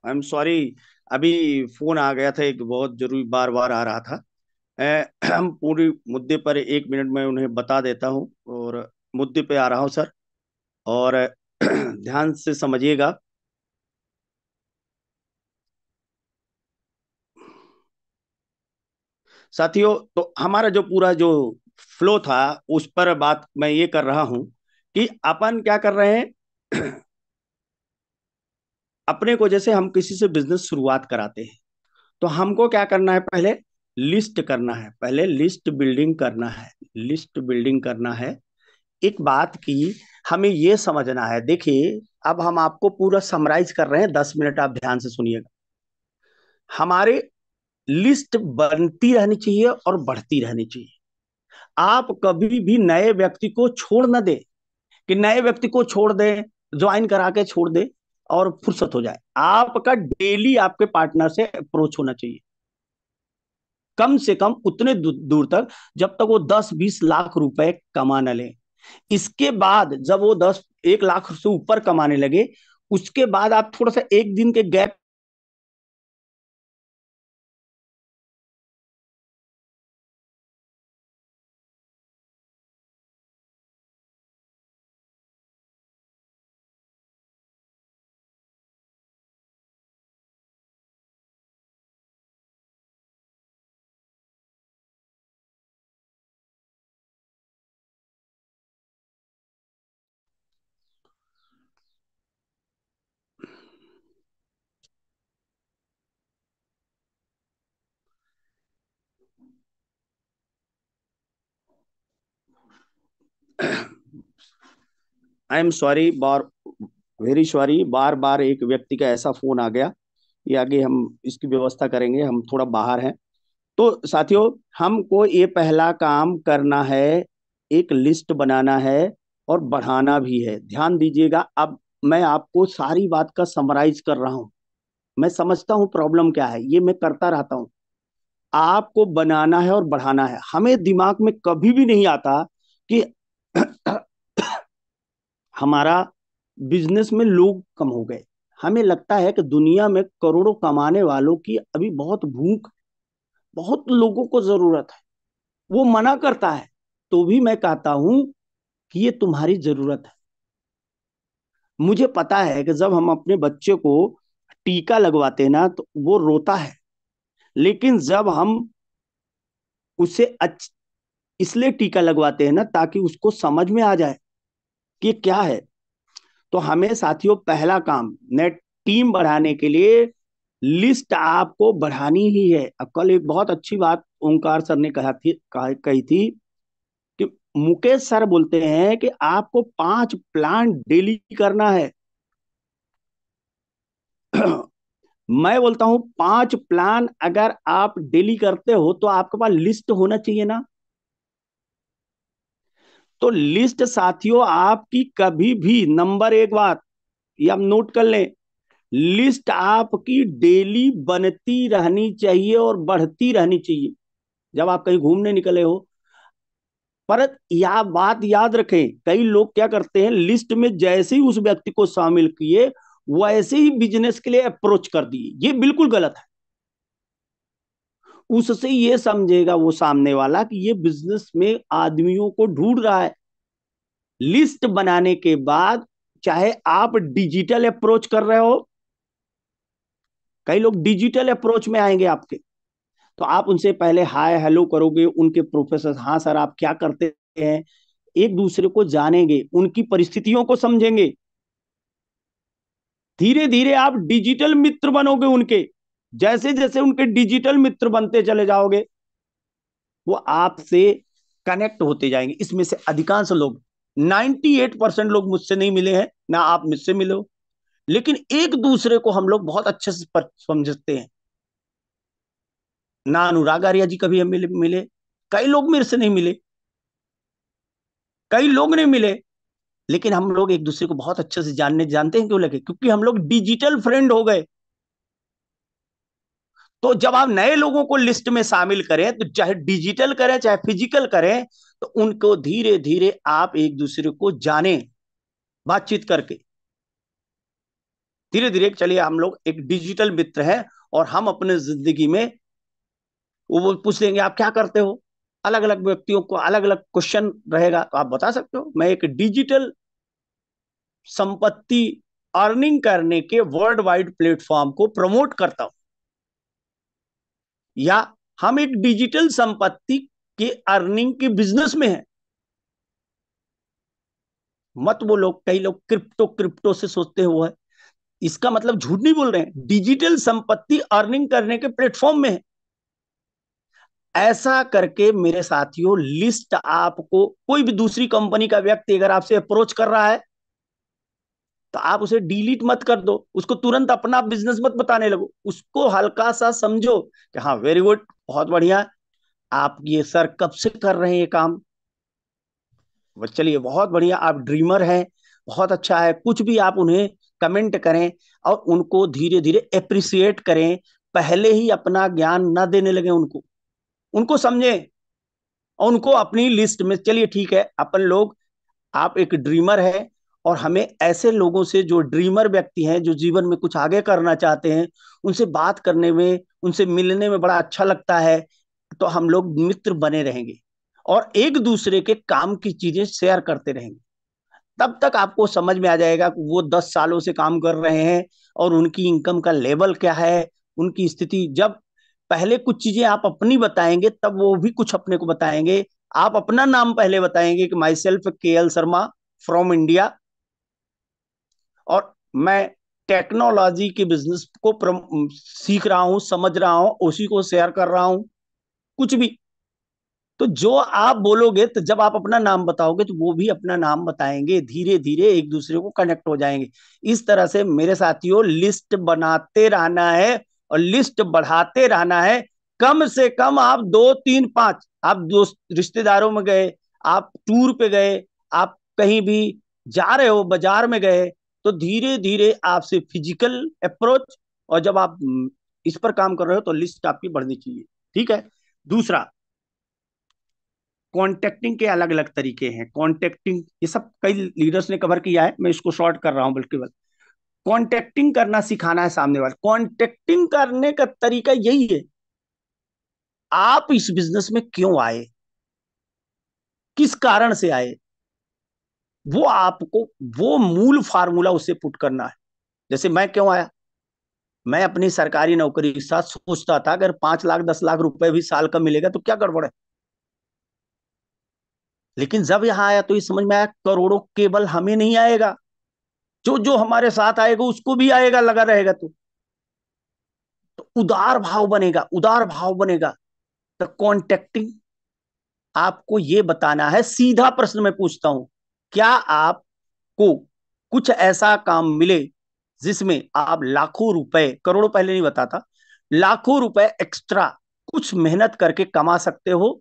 आई एम सॉरी, अभी फोन आ गया था, एक बहुत जरूरी, बार बार आ रहा था। हम पूरी मुद्दे पर 1 मिनट में उन्हें बता देता हूँ, और मुद्दे पे आ रहा हूँ सर, और ध्यान से समझिएगा। साथियों, तो हमारा जो पूरा जो फ्लो था, उस पर बात मैं ये कर रहा हूं कि अपन क्या कर रहे हैं। अपने को जैसे हम किसी से बिजनेस शुरुआत कराते हैं, तो हमको क्या करना है, पहले लिस्ट करना है, पहले लिस्ट बिल्डिंग करना है, लिस्ट बिल्डिंग करना है। एक बात की हमें ये समझना है, देखिए, अब हम आपको पूरा समराइज कर रहे हैं, 10 मिनट आप ध्यान से सुनिएगा। हमारे लिस्ट बनती रहनी चाहिए और बढ़ती रहनी चाहिए। आप कभी भी नए व्यक्ति को छोड़ न दे, कि नए व्यक्ति को छोड़ दे, ज्वाइन करा के छोड़ दे और फुर्सत हो जाए। आपका डेली आपके पार्टनर से अप्रोच होना चाहिए, कम से कम उतने दूर तक जब तक वो 10-20 लाख रुपए कमा न ले। इसके बाद जब वो 1 लाख से ऊपर कमाने लगे, उसके बाद आप थोड़ा सा एक दिन के गैप। आई एम सॉरी, बार वेरी सॉरी, बार बार एक व्यक्ति का ऐसा फोन आ गया। ये आगे हम इसकी व्यवस्था करेंगे, हम थोड़ा बाहर हैं। तो साथियों, हमको ये पहला काम करना है, एक लिस्ट बनाना है और बढ़ाना भी है। ध्यान दीजिएगा, अब मैं आपको सारी बात का समराइज कर रहा हूं। मैं समझता हूं प्रॉब्लम क्या है, ये मैं करता रहता हूं। आपको बनाना है और बढ़ाना है। हमें दिमाग में कभी भी नहीं आता कि हमारा बिजनेस में लोग कम हो गए। हमें लगता है कि दुनिया में करोड़ों कमाने वालों की अभी बहुत भूख, बहुत लोगों को जरूरत है। वो मना करता है, तो भी मैं कहता हूं कि ये तुम्हारी जरूरत है। मुझे पता है कि जब हम अपने बच्चे को टीका लगवाते हैं ना, तो वो रोता है। लेकिन जब हम उसे इसलिए टीका लगवाते हैं ना, ताकि उसको समझ में आ जाए कि क्या है। तो हमें साथियों, पहला काम नेट टीम बढ़ाने के लिए लिस्ट आपको बढ़ानी ही है। अब कल एक बहुत अच्छी बात ओंकार सर ने कही थी कि मुकेश सर बोलते हैं कि आपको 5 प्लान डेली करना है। मैं बोलता हूं 5 प्लान अगर आप डेली करते हो तो आपके पास लिस्ट होना चाहिए ना। तो लिस्ट साथियों आपकी कभी भी, नंबर एक बात ये आप नोट कर लें, लिस्ट आपकी डेली बनती रहनी चाहिए और बढ़ती रहनी चाहिए। जब आप कहीं घूमने निकले हो, पर यह बात याद रखें, कई लोग क्या करते हैं, लिस्ट में जैसे ही उस व्यक्ति को शामिल किए, वैसे ही बिजनेस के लिए अप्रोच कर दिए। ये बिल्कुल गलत है। उससे ये समझेगा वो सामने वाला कि ये बिजनेस में आदमियों को ढूंढ रहा है। लिस्ट बनाने के बाद, चाहे आप डिजिटल अप्रोच कर रहे हो, कई लोग डिजिटल अप्रोच में आएंगे आपके, तो आप उनसे पहले हाय हेलो करोगे, उनके प्रोफेसर, हाँ सर आप क्या करते हैं, एक दूसरे को जानेंगे, उनकी परिस्थितियों को समझेंगे। धीरे धीरे आप डिजिटल मित्र बनोगे उनके। जैसे जैसे उनके डिजिटल मित्र बनते चले जाओगे, वो आपसे कनेक्ट होते जाएंगे। इसमें से अधिकांश लोग, 98% लोग मुझसे नहीं मिले हैं, ना आप मुझसे मिले हो, लेकिन एक दूसरे को हम लोग बहुत अच्छे से समझते हैं। ना अनुराग आर्या जी कभी हम मिले, कई लोग मेरे से नहीं मिले, कई लोग नहीं मिले, लेकिन हम लोग एक दूसरे को बहुत अच्छे से जानते हैं। क्यों लगे? क्योंकि हम लोग डिजिटल फ्रेंड हो गए। तो जब आप नए लोगों को लिस्ट में शामिल करें, तो चाहे डिजिटल करें चाहे फिजिकल करें, तो उनको धीरे धीरे आप एक दूसरे को जाने, बातचीत करके। धीरे धीरे चलिए हम लोग एक डिजिटल मित्र हैं और हम अपने जिंदगी में वो पूछ देंगे आप क्या करते हो, अलग अलग व्यक्तियों को अलग अलग क्वेश्चन रहेगा, तो आप बता सकते हो मैं एक डिजिटल संपत्ति अर्निंग करने के वर्ल्ड वाइड प्लेटफॉर्म को प्रमोट करता हूं, या हम एक डिजिटल संपत्ति के अर्निंग के बिजनेस में हैं। मत वो लोग, कई लोग क्रिप्टो क्रिप्टो से सोचते हुए, इसका मतलब झूठ नहीं बोल रहे हैं, डिजिटल संपत्ति अर्निंग करने के प्लेटफॉर्म में है। ऐसा करके मेरे साथियों लिस्ट आपको, कोई भी दूसरी कंपनी का व्यक्ति अगर आपसे अप्रोच कर रहा है तो आप उसे डिलीट मत कर दो, उसको तुरंत अपना बिजनेस मत बताने लगो, उसको हल्का सा समझो कि हाँ वेरी गुड, बहुत बढ़िया, आप ये सर कब से कर रहे हैं ये काम, चलिए बहुत बढ़िया, आप ड्रीमर हैं, बहुत अच्छा है, कुछ भी आप उन्हें कमेंट करें और उनको धीरे धीरे अप्रिसिएट करें, पहले ही अपना ज्ञान ना देने लगे उनको, उनको समझें और उनको अपनी लिस्ट में, चलिए ठीक है अपन लोग, आप एक ड्रीमर है और हमें ऐसे लोगों से जो ड्रीमर व्यक्ति हैं, जो जीवन में कुछ आगे करना चाहते हैं, उनसे बात करने में, उनसे मिलने में बड़ा अच्छा लगता है, तो हम लोग मित्र बने रहेंगे और एक दूसरे के काम की चीजें शेयर करते रहेंगे। तब तक आपको समझ में आ जाएगा कि वो 10 सालों से काम कर रहे हैं और उनकी इनकम का लेवल क्या है, उनकी स्थिति। जब पहले कुछ चीजें आप अपनी बताएंगे तब वो भी कुछ अपने को बताएंगे। आप अपना नाम पहले बताएंगे कि my self KL Sharma from India, और मैं टेक्नोलॉजी के बिजनेस को सीख रहा हूं, समझ रहा हूं, उसी को शेयर कर रहा हूं, कुछ भी। तो जो आप बोलोगे, तो जब आप अपना नाम बताओगे तो वो भी अपना नाम बताएंगे, धीरे धीरे एक दूसरे को कनेक्ट हो जाएंगे। इस तरह से मेरे साथियों लिस्ट बनाते रहना है और लिस्ट बढ़ाते रहना है। कम से कम आप 2 3 5, आप दोस्त रिश्तेदारों में गए, आप टूर पे गए, आप कहीं भी जा रहे हो, बाजार में गए, तो धीरे धीरे आपसे फिजिकल अप्रोच, और जब आप इस पर काम कर रहे हो तो लिस्ट आपकी बढ़नी चाहिए। ठीक है। दूसरा, कॉन्टेक्टिंग के अलग अलग तरीके हैं। कॉन्टेक्टिंग ये सब कई लीडर्स ने कवर किया है, मैं इसको शॉर्ट कर रहा हूं, बल्कि कॉन्टेक्टिंग करना सिखाना है सामने वाले। कॉन्टेक्टिंग करने का तरीका यही है, आप इस बिजनेस में क्यों आए, किस कारण से आए, वो आपको, वो मूल फार्मूला उसे पुट करना है। जैसे मैं क्यों आया, मैं अपनी सरकारी नौकरी के साथ सोचता था अगर 5 लाख 10 लाख रुपए भी साल का मिलेगा तो क्या गड़बड़ है, लेकिन जब यहां आया तो ये समझ में आया करोड़ों केवल हमें नहीं आएगा, जो जो हमारे साथ आएगा उसको भी आएगा, लगा रहेगा तो उदार भाव बनेगा, उदार भाव बनेगा। तो कॉन्टेक्टिंग, आपको ये बताना है, सीधा प्रश्न मैं पूछता हूं, क्या आपको कुछ ऐसा काम मिले जिसमें आप लाखों रुपए, करोड़ों पहले नहीं बताता, लाखों रुपए एक्स्ट्रा कुछ मेहनत करके कमा सकते हो,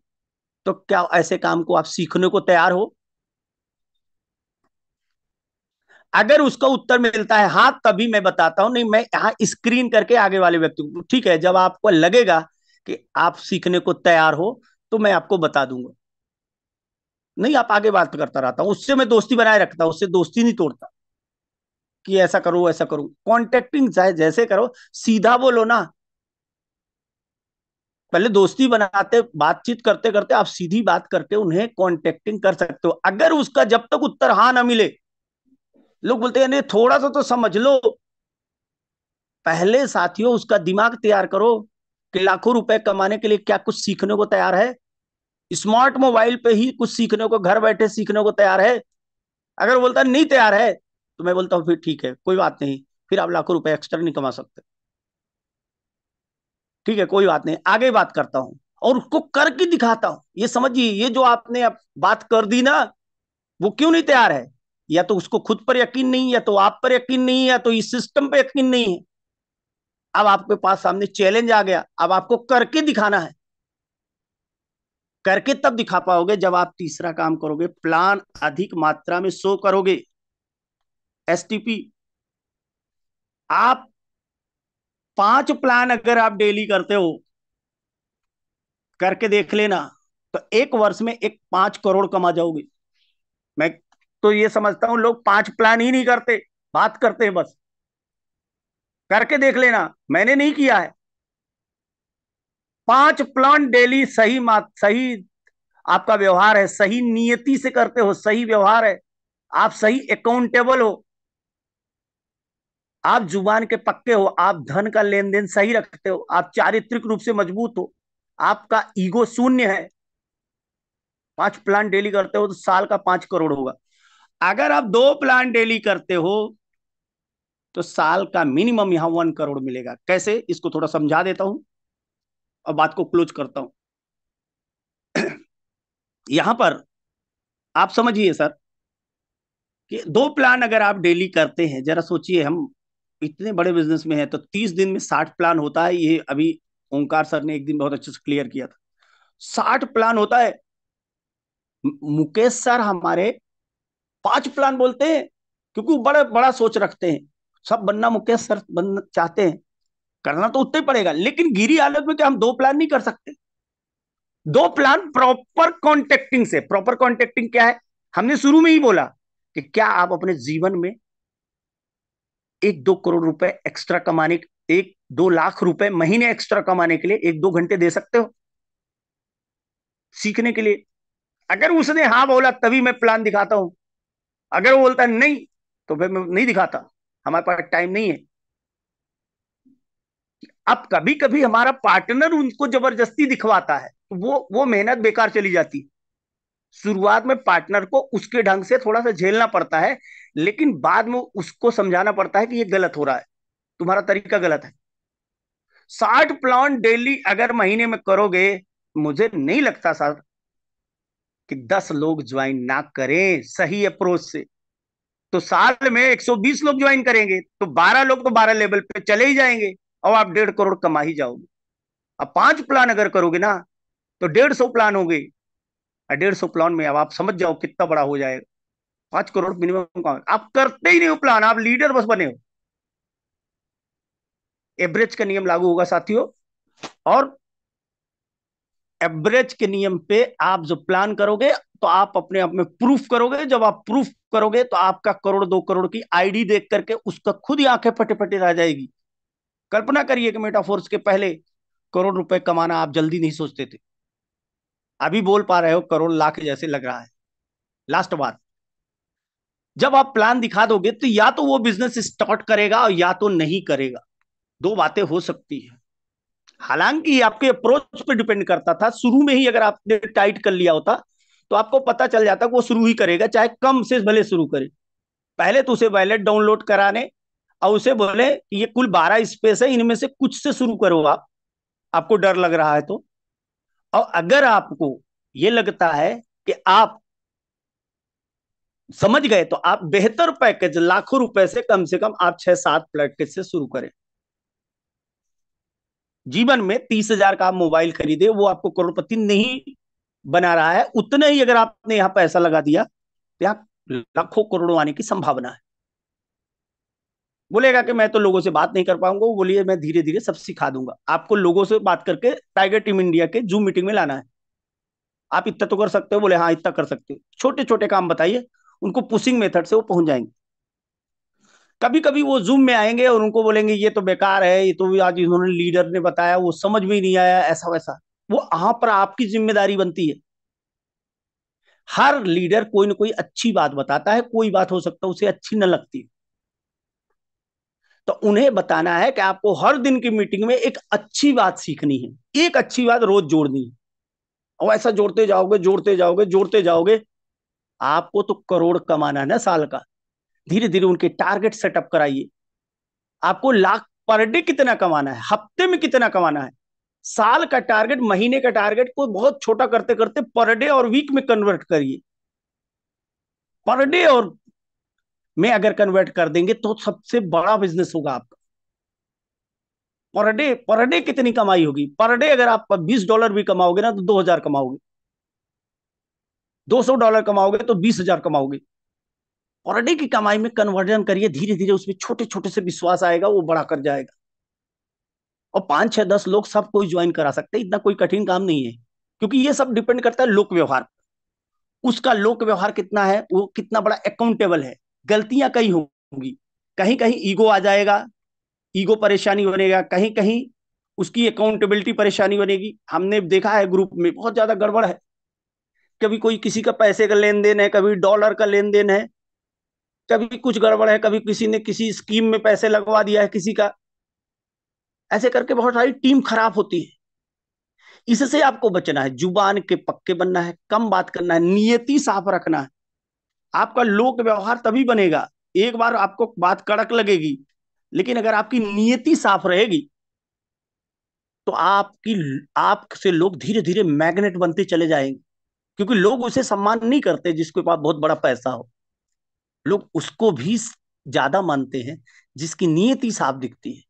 तो क्या ऐसे काम को आप सीखने को तैयार हो? अगर उसका उत्तर मिलता है हाँ, तभी मैं बताता हूं, नहीं मैं यहां स्क्रीन करके आगे वाले व्यक्ति को, ठीक है, जब आपको लगेगा कि आप सीखने को तैयार हो तो मैं आपको बता दूंगा, नहीं आप आगे बात करता रहता हूं, उससे मैं दोस्ती बनाए रखता हूं, उससे दोस्ती नहीं तोड़ता कि ऐसा करो ऐसा करो। कॉन्टेक्टिंग चाहे जैसे करो, सीधा बोलो ना, पहले दोस्ती बनाते, बातचीत करते करते आप सीधी बात करके उन्हें कॉन्टेक्टिंग कर सकते हो। अगर उसका जब तक उत्तर हाँ ना मिले, लोग बोलते हैं नहीं थोड़ा सा तो समझ लो, पहले साथियों उसका दिमाग तैयार करो कि लाखों रुपए कमाने के लिए क्या कुछ सीखने को तैयार है, स्मार्ट मोबाइल पे ही कुछ सीखने को, घर बैठे सीखने को तैयार है। अगर बोलता है नहीं तैयार है, तो मैं बोलता हूँ फिर ठीक है, कोई बात नहीं, फिर आप लाखों रुपए एक्स्ट्रा नहीं कमा सकते, ठीक है कोई बात नहीं, आगे बात करता हूँ और उसको करके दिखाता हूँ। ये समझिए, ये जो आपने अब बात कर दी ना, वो क्यों नहीं तैयार है, या तो उसको खुद पर यकीन नहीं, या तो आप पर यकीन नहीं, या तो इस सिस्टम पे यकीन नहीं है। अब आपके पास सामने चैलेंज आ गया, अब आपको करके दिखाना है। करके तब दिखा पाओगे जब आप तीसरा काम करोगे, प्लान अधिक मात्रा में शो करोगे। STP, आप 5 प्लान अगर आप डेली करते हो, करके देख लेना, तो एक वर्ष में एक 5 करोड़ कमा जाओगे। मैं तो ये समझता हूं लोग 5 प्लान ही नहीं करते, बात करते हैं बस। करके देख लेना, मैंने नहीं किया है। 5 प्लान डेली, सही आपका व्यवहार है, सही नियति से करते हो, सही व्यवहार है, आप सही अकाउंटेबल हो, आप जुबान के पक्के हो, आप धन का लेन देन सही रखते हो, आप चारित्रिक रूप से मजबूत हो, आपका ईगो शून्य है। 5 प्लान डेली करते हो तो साल का 5 करोड़ होगा। अगर आप 2 प्लान डेली करते हो तो साल का मिनिमम यहां 1 करोड़ मिलेगा। कैसे, इसको थोड़ा समझा देता हूं और बात को क्लोज करता हूं। यहां पर आप समझिए सर कि 2 प्लान अगर आप डेली करते हैं, जरा सोचिए, हम इतने बड़े बिजनेस में हैं तो 30 दिन में 60 प्लान होता है। ये अभी ओंकार सर ने एक दिन बहुत अच्छे से क्लियर किया था, 60 प्लान होता है। मुकेश सर हमारे 5 प्लान बोलते हैं, क्योंकि वो बड़ा बड़ा सोच रखते हैं। सब बनना मुकेश सर बनना चाहते हैं, करना तो उतना ही पड़ेगा, लेकिन गिरी हालत में क्या हम 2 प्लान नहीं कर सकते? 2 प्लान प्रॉपर कॉन्टेक्टिंग से। प्रॉपर कॉन्टेक्टिंग क्या है? हमने शुरू में ही बोला कि क्या आप अपने जीवन में 1-2 करोड़ रुपए एक्स्ट्रा कमाने, 1-2 लाख रुपए महीने एक्स्ट्रा कमाने के लिए 1-2 घंटे दे सकते हो सीखने के लिए? अगर उसने हाँ बोला तभी मैं प्लान दिखाता हूं, अगर वो बोलता नहीं तो फिर मैं नहीं दिखाता, हमारे पास टाइम नहीं है। अब कभी कभी हमारा पार्टनर उनको जबरदस्ती दिखवाता है तो वो मेहनत बेकार चली जाती है। शुरुआत में पार्टनर को उसके ढंग से थोड़ा सा झेलना पड़ता है, लेकिन बाद में उसको समझाना पड़ता है कि ये गलत हो रहा है, तुम्हारा तरीका गलत है। 60 प्लान डेली अगर महीने में करोगे, मुझे नहीं लगता सर कि 10 लोग ज्वाइन ना करें सही अप्रोच से। तो साल में 120 लोग ज्वाइन करेंगे तो 12 लोग तो 12 लेवल पे चले ही जाएंगे और आप 1.5 करोड़ कमा ही जाओगे। अब 5 प्लान अगर करोगे ना तो 150 प्लान हो गई। 150 प्लान में अब आप समझ जाओ कितना बड़ा हो जाएगा। 5 करोड़ मिनिमम का आप करते ही नहीं हो प्लान, आप लीडर बस बने हो। एवरेज का नियम लागू होगा साथियों, और एवरेज के नियम पे आप जो प्लान करोगे तो आप अपने आप में प्रूफ करोगे। जब आप प्रूफ करोगे तो आपका 1-2 करोड़ की आईडी देख करके उसका खुद ही आंखें फटे फटे रह जाएगी। कल्पना करिए कि मेटाफोर्स के पहले करोड़ रुपए कमाना आप जल्दी नहीं सोचते थे, अभी बोल पा रहे हो करोड़ लाख जैसे लग रहा है। लास्ट बात, जब आप प्लान दिखा दोगे तो या तो वो बिजनेस स्टार्ट करेगा और या तो नहीं करेगा, 2 बातें हो सकती है। हालांकि आपके अप्रोच पे डिपेंड करता था, शुरू में ही अगर आपने टाइट कर लिया होता तो आपको पता चल जाता कि वो शुरू ही करेगा, चाहे कम से भले शुरू करे। पहले तो उसे वैलेट डाउनलोड कराने और उसे बोले कि ये कुल 12 स्पेस है, इनमें से कुछ से शुरू करो आप, आपको डर लग रहा है तो। और अगर आपको ये लगता है कि आप समझ गए तो आप बेहतर पैकेज लाखों रुपए से कम आप 6-7 पैकेज से शुरू करें। जीवन में 30,000 का आप मोबाइल खरीदे, वो आपको करोड़पति नहीं बना रहा है। उतना ही अगर आपने यहाँ पैसा लगा दिया तो यहाँ लाखों करोड़ों आने की संभावना है। बोलेगा कि मैं तो लोगों से बात नहीं कर पाऊंगा, वो बोलिए मैं धीरे धीरे सब सिखा दूंगा आपको। लोगों से बात करके टाइगर टीम इंडिया के जूम मीटिंग में लाना है। आप इतना तो कर सकते हो, बोले हाँ इतना कर सकते हो। छोटे छोटे काम बताइए, उनको पुशिंग मेथड से वो पहुंच जाएंगे। कभी कभी वो जूम में आएंगे और उनको बोलेंगे ये तो बेकार है, ये तो आज इन्होंने लीडर ने बताया वो समझ में ही नहीं आया, ऐसा वैसा। वो वहां पर आपकी जिम्मेदारी बनती है। हर लीडर कोई ना कोई अच्छी बात बताता है, कोई बात हो सकता है उसे अच्छी न लगती, तो उन्हें बताना है कि आपको हर दिन की मीटिंग में एक अच्छी बात सीखनी है, एक अच्छी बात रोज जोड़नी है। और ऐसा जोड़ते जाओगे जोड़ते जाओगे जोड़ते जाओगे, आपको तो करोड़ कमाना है ना साल का। धीरे धीरे उनके टारगेट सेटअप कराइए। आपको लाख पर डे कितना कमाना है, हफ्ते में कितना कमाना है, साल का टारगेट, महीने का टारगेट को बहुत छोटा करते करते पर डे और वीक में कन्वर्ट करिए। पर डे और में अगर कन्वर्ट कर देंगे तो सबसे बड़ा बिजनेस होगा आपका। पर डे कितनी कमाई होगी? पर डे अगर आप $20 भी कमाओगे ना तो 2,000 कमाओगे, $200 कमाओगे तो 20,000 कमाओगे। पर डे की कमाई में कन्वर्जन करिए, धीरे धीरे उसमें छोटे छोटे से विश्वास आएगा, वो बड़ा कर जाएगा। और 5-6-10 लोग सब कोई ज्वाइन करा सकते हैं, इतना कोई कठिन काम नहीं है। क्योंकि ये सब डिपेंड करता है लोक व्यवहार, उसका लोक व्यवहार कितना है, वो कितना बड़ा अकाउंटेबल है। गलतियां कहीं होंगी, कहीं कहीं ईगो आ जाएगा, ईगो परेशानी बनेगा, कहीं कहीं उसकी अकाउंटेबिलिटी परेशानी बनेगी। हमने देखा है ग्रुप में बहुत ज्यादा गड़बड़ है, कभी कोई किसी का पैसे का लेन देन है, कभी डॉलर का लेन देन है, कभी कुछ गड़बड़ है, कभी किसी ने किसी स्कीम में पैसे लगवा दिया है किसी का, ऐसे करके बहुत सारी टीम खराब होती है। इससे आपको बचना है, जुबान के पक्के बनना है, कम बात करना है, नियति साफ रखना है। आपका लोक व्यवहार तभी बनेगा, एक बार आपको बात कड़क लगेगी, लेकिन अगर आपकी नियति साफ रहेगी तो आपकी आपसे लोग धीरे धीरे मैग्नेट बनते चले जाएंगे, क्योंकि लोग उसे सम्मान नहीं करते जिसके पास बहुत बड़ा पैसा हो, लोग उसको भी ज्यादा मानते हैं जिसकी नियति साफ दिखती है।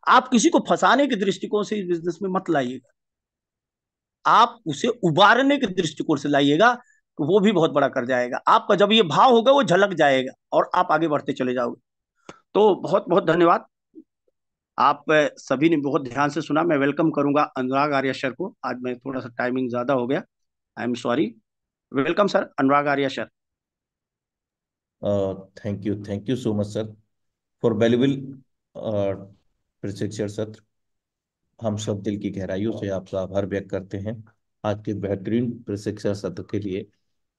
आप किसी को फंसाने के दृष्टिकोण से इस बिजनेस में मत लाइएगा, आप उसे उबारने के दृष्टिकोण से लाइएगा, तो वो भी बहुत बड़ा कर जाएगा। आपका जब ये भाव होगा वो झलक जाएगा और आप आगे बढ़ते चले जाओगे। तो बहुत बहुत धन्यवाद, आप सभी ने बहुत ध्यान से सुना। मैं वेलकम करूंगा अनुराग आर्या सर को, आज मैं थोड़ा सा टाइमिंग ज्यादा हो गया, आई am sorry. Welcome sir, Anurag Arya sir. Thank you so much sir for valuable प्रशिक्षण सत्र। हम सब दिल की गहराइयों से आपका आभार व्यक्त करते हैं आज के बेहतरीन प्रशिक्षण सत्र के लिए।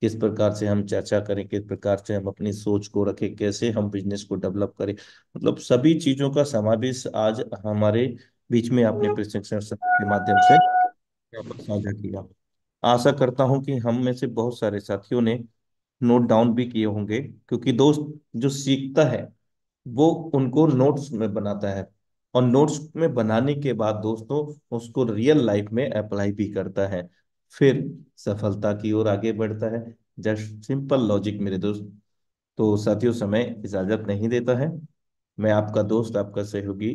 किस प्रकार से हम चर्चा करें, किस प्रकार से हम अपनी सोच को रखें, कैसे हम बिजनेस को डेवलप करें, मतलब सभी चीजों का समावेश आज हमारे बीच में आपने प्रशिक्षण सत्र के माध्यम से यहाँ पर साझा किया। आशा करता हूं कि हम में से बहुत सारे साथियों ने नोट डाउन भी किए होंगे, क्योंकि दोस्त जो सीखता है वो उनको नोट्स में बनाता है, और नोट्स में बनाने के बाद दोस्तों उसको रियल लाइफ में अप्लाई भी करता है, फिर सफलता की ओर आगे बढ़ता है। जस्ट सिंपल लॉजिक मेरे दोस्त। तो साथियों, समय इजाजत नहीं देता है। मैं आपका दोस्त, आपका सहयोगी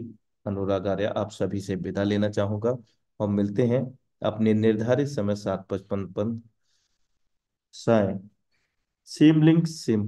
अनुराग आर्या आप सभी से विदा लेना चाहूंगा, और मिलते हैं अपने निर्धारित समय 7:55 साय सेम लिंक सेम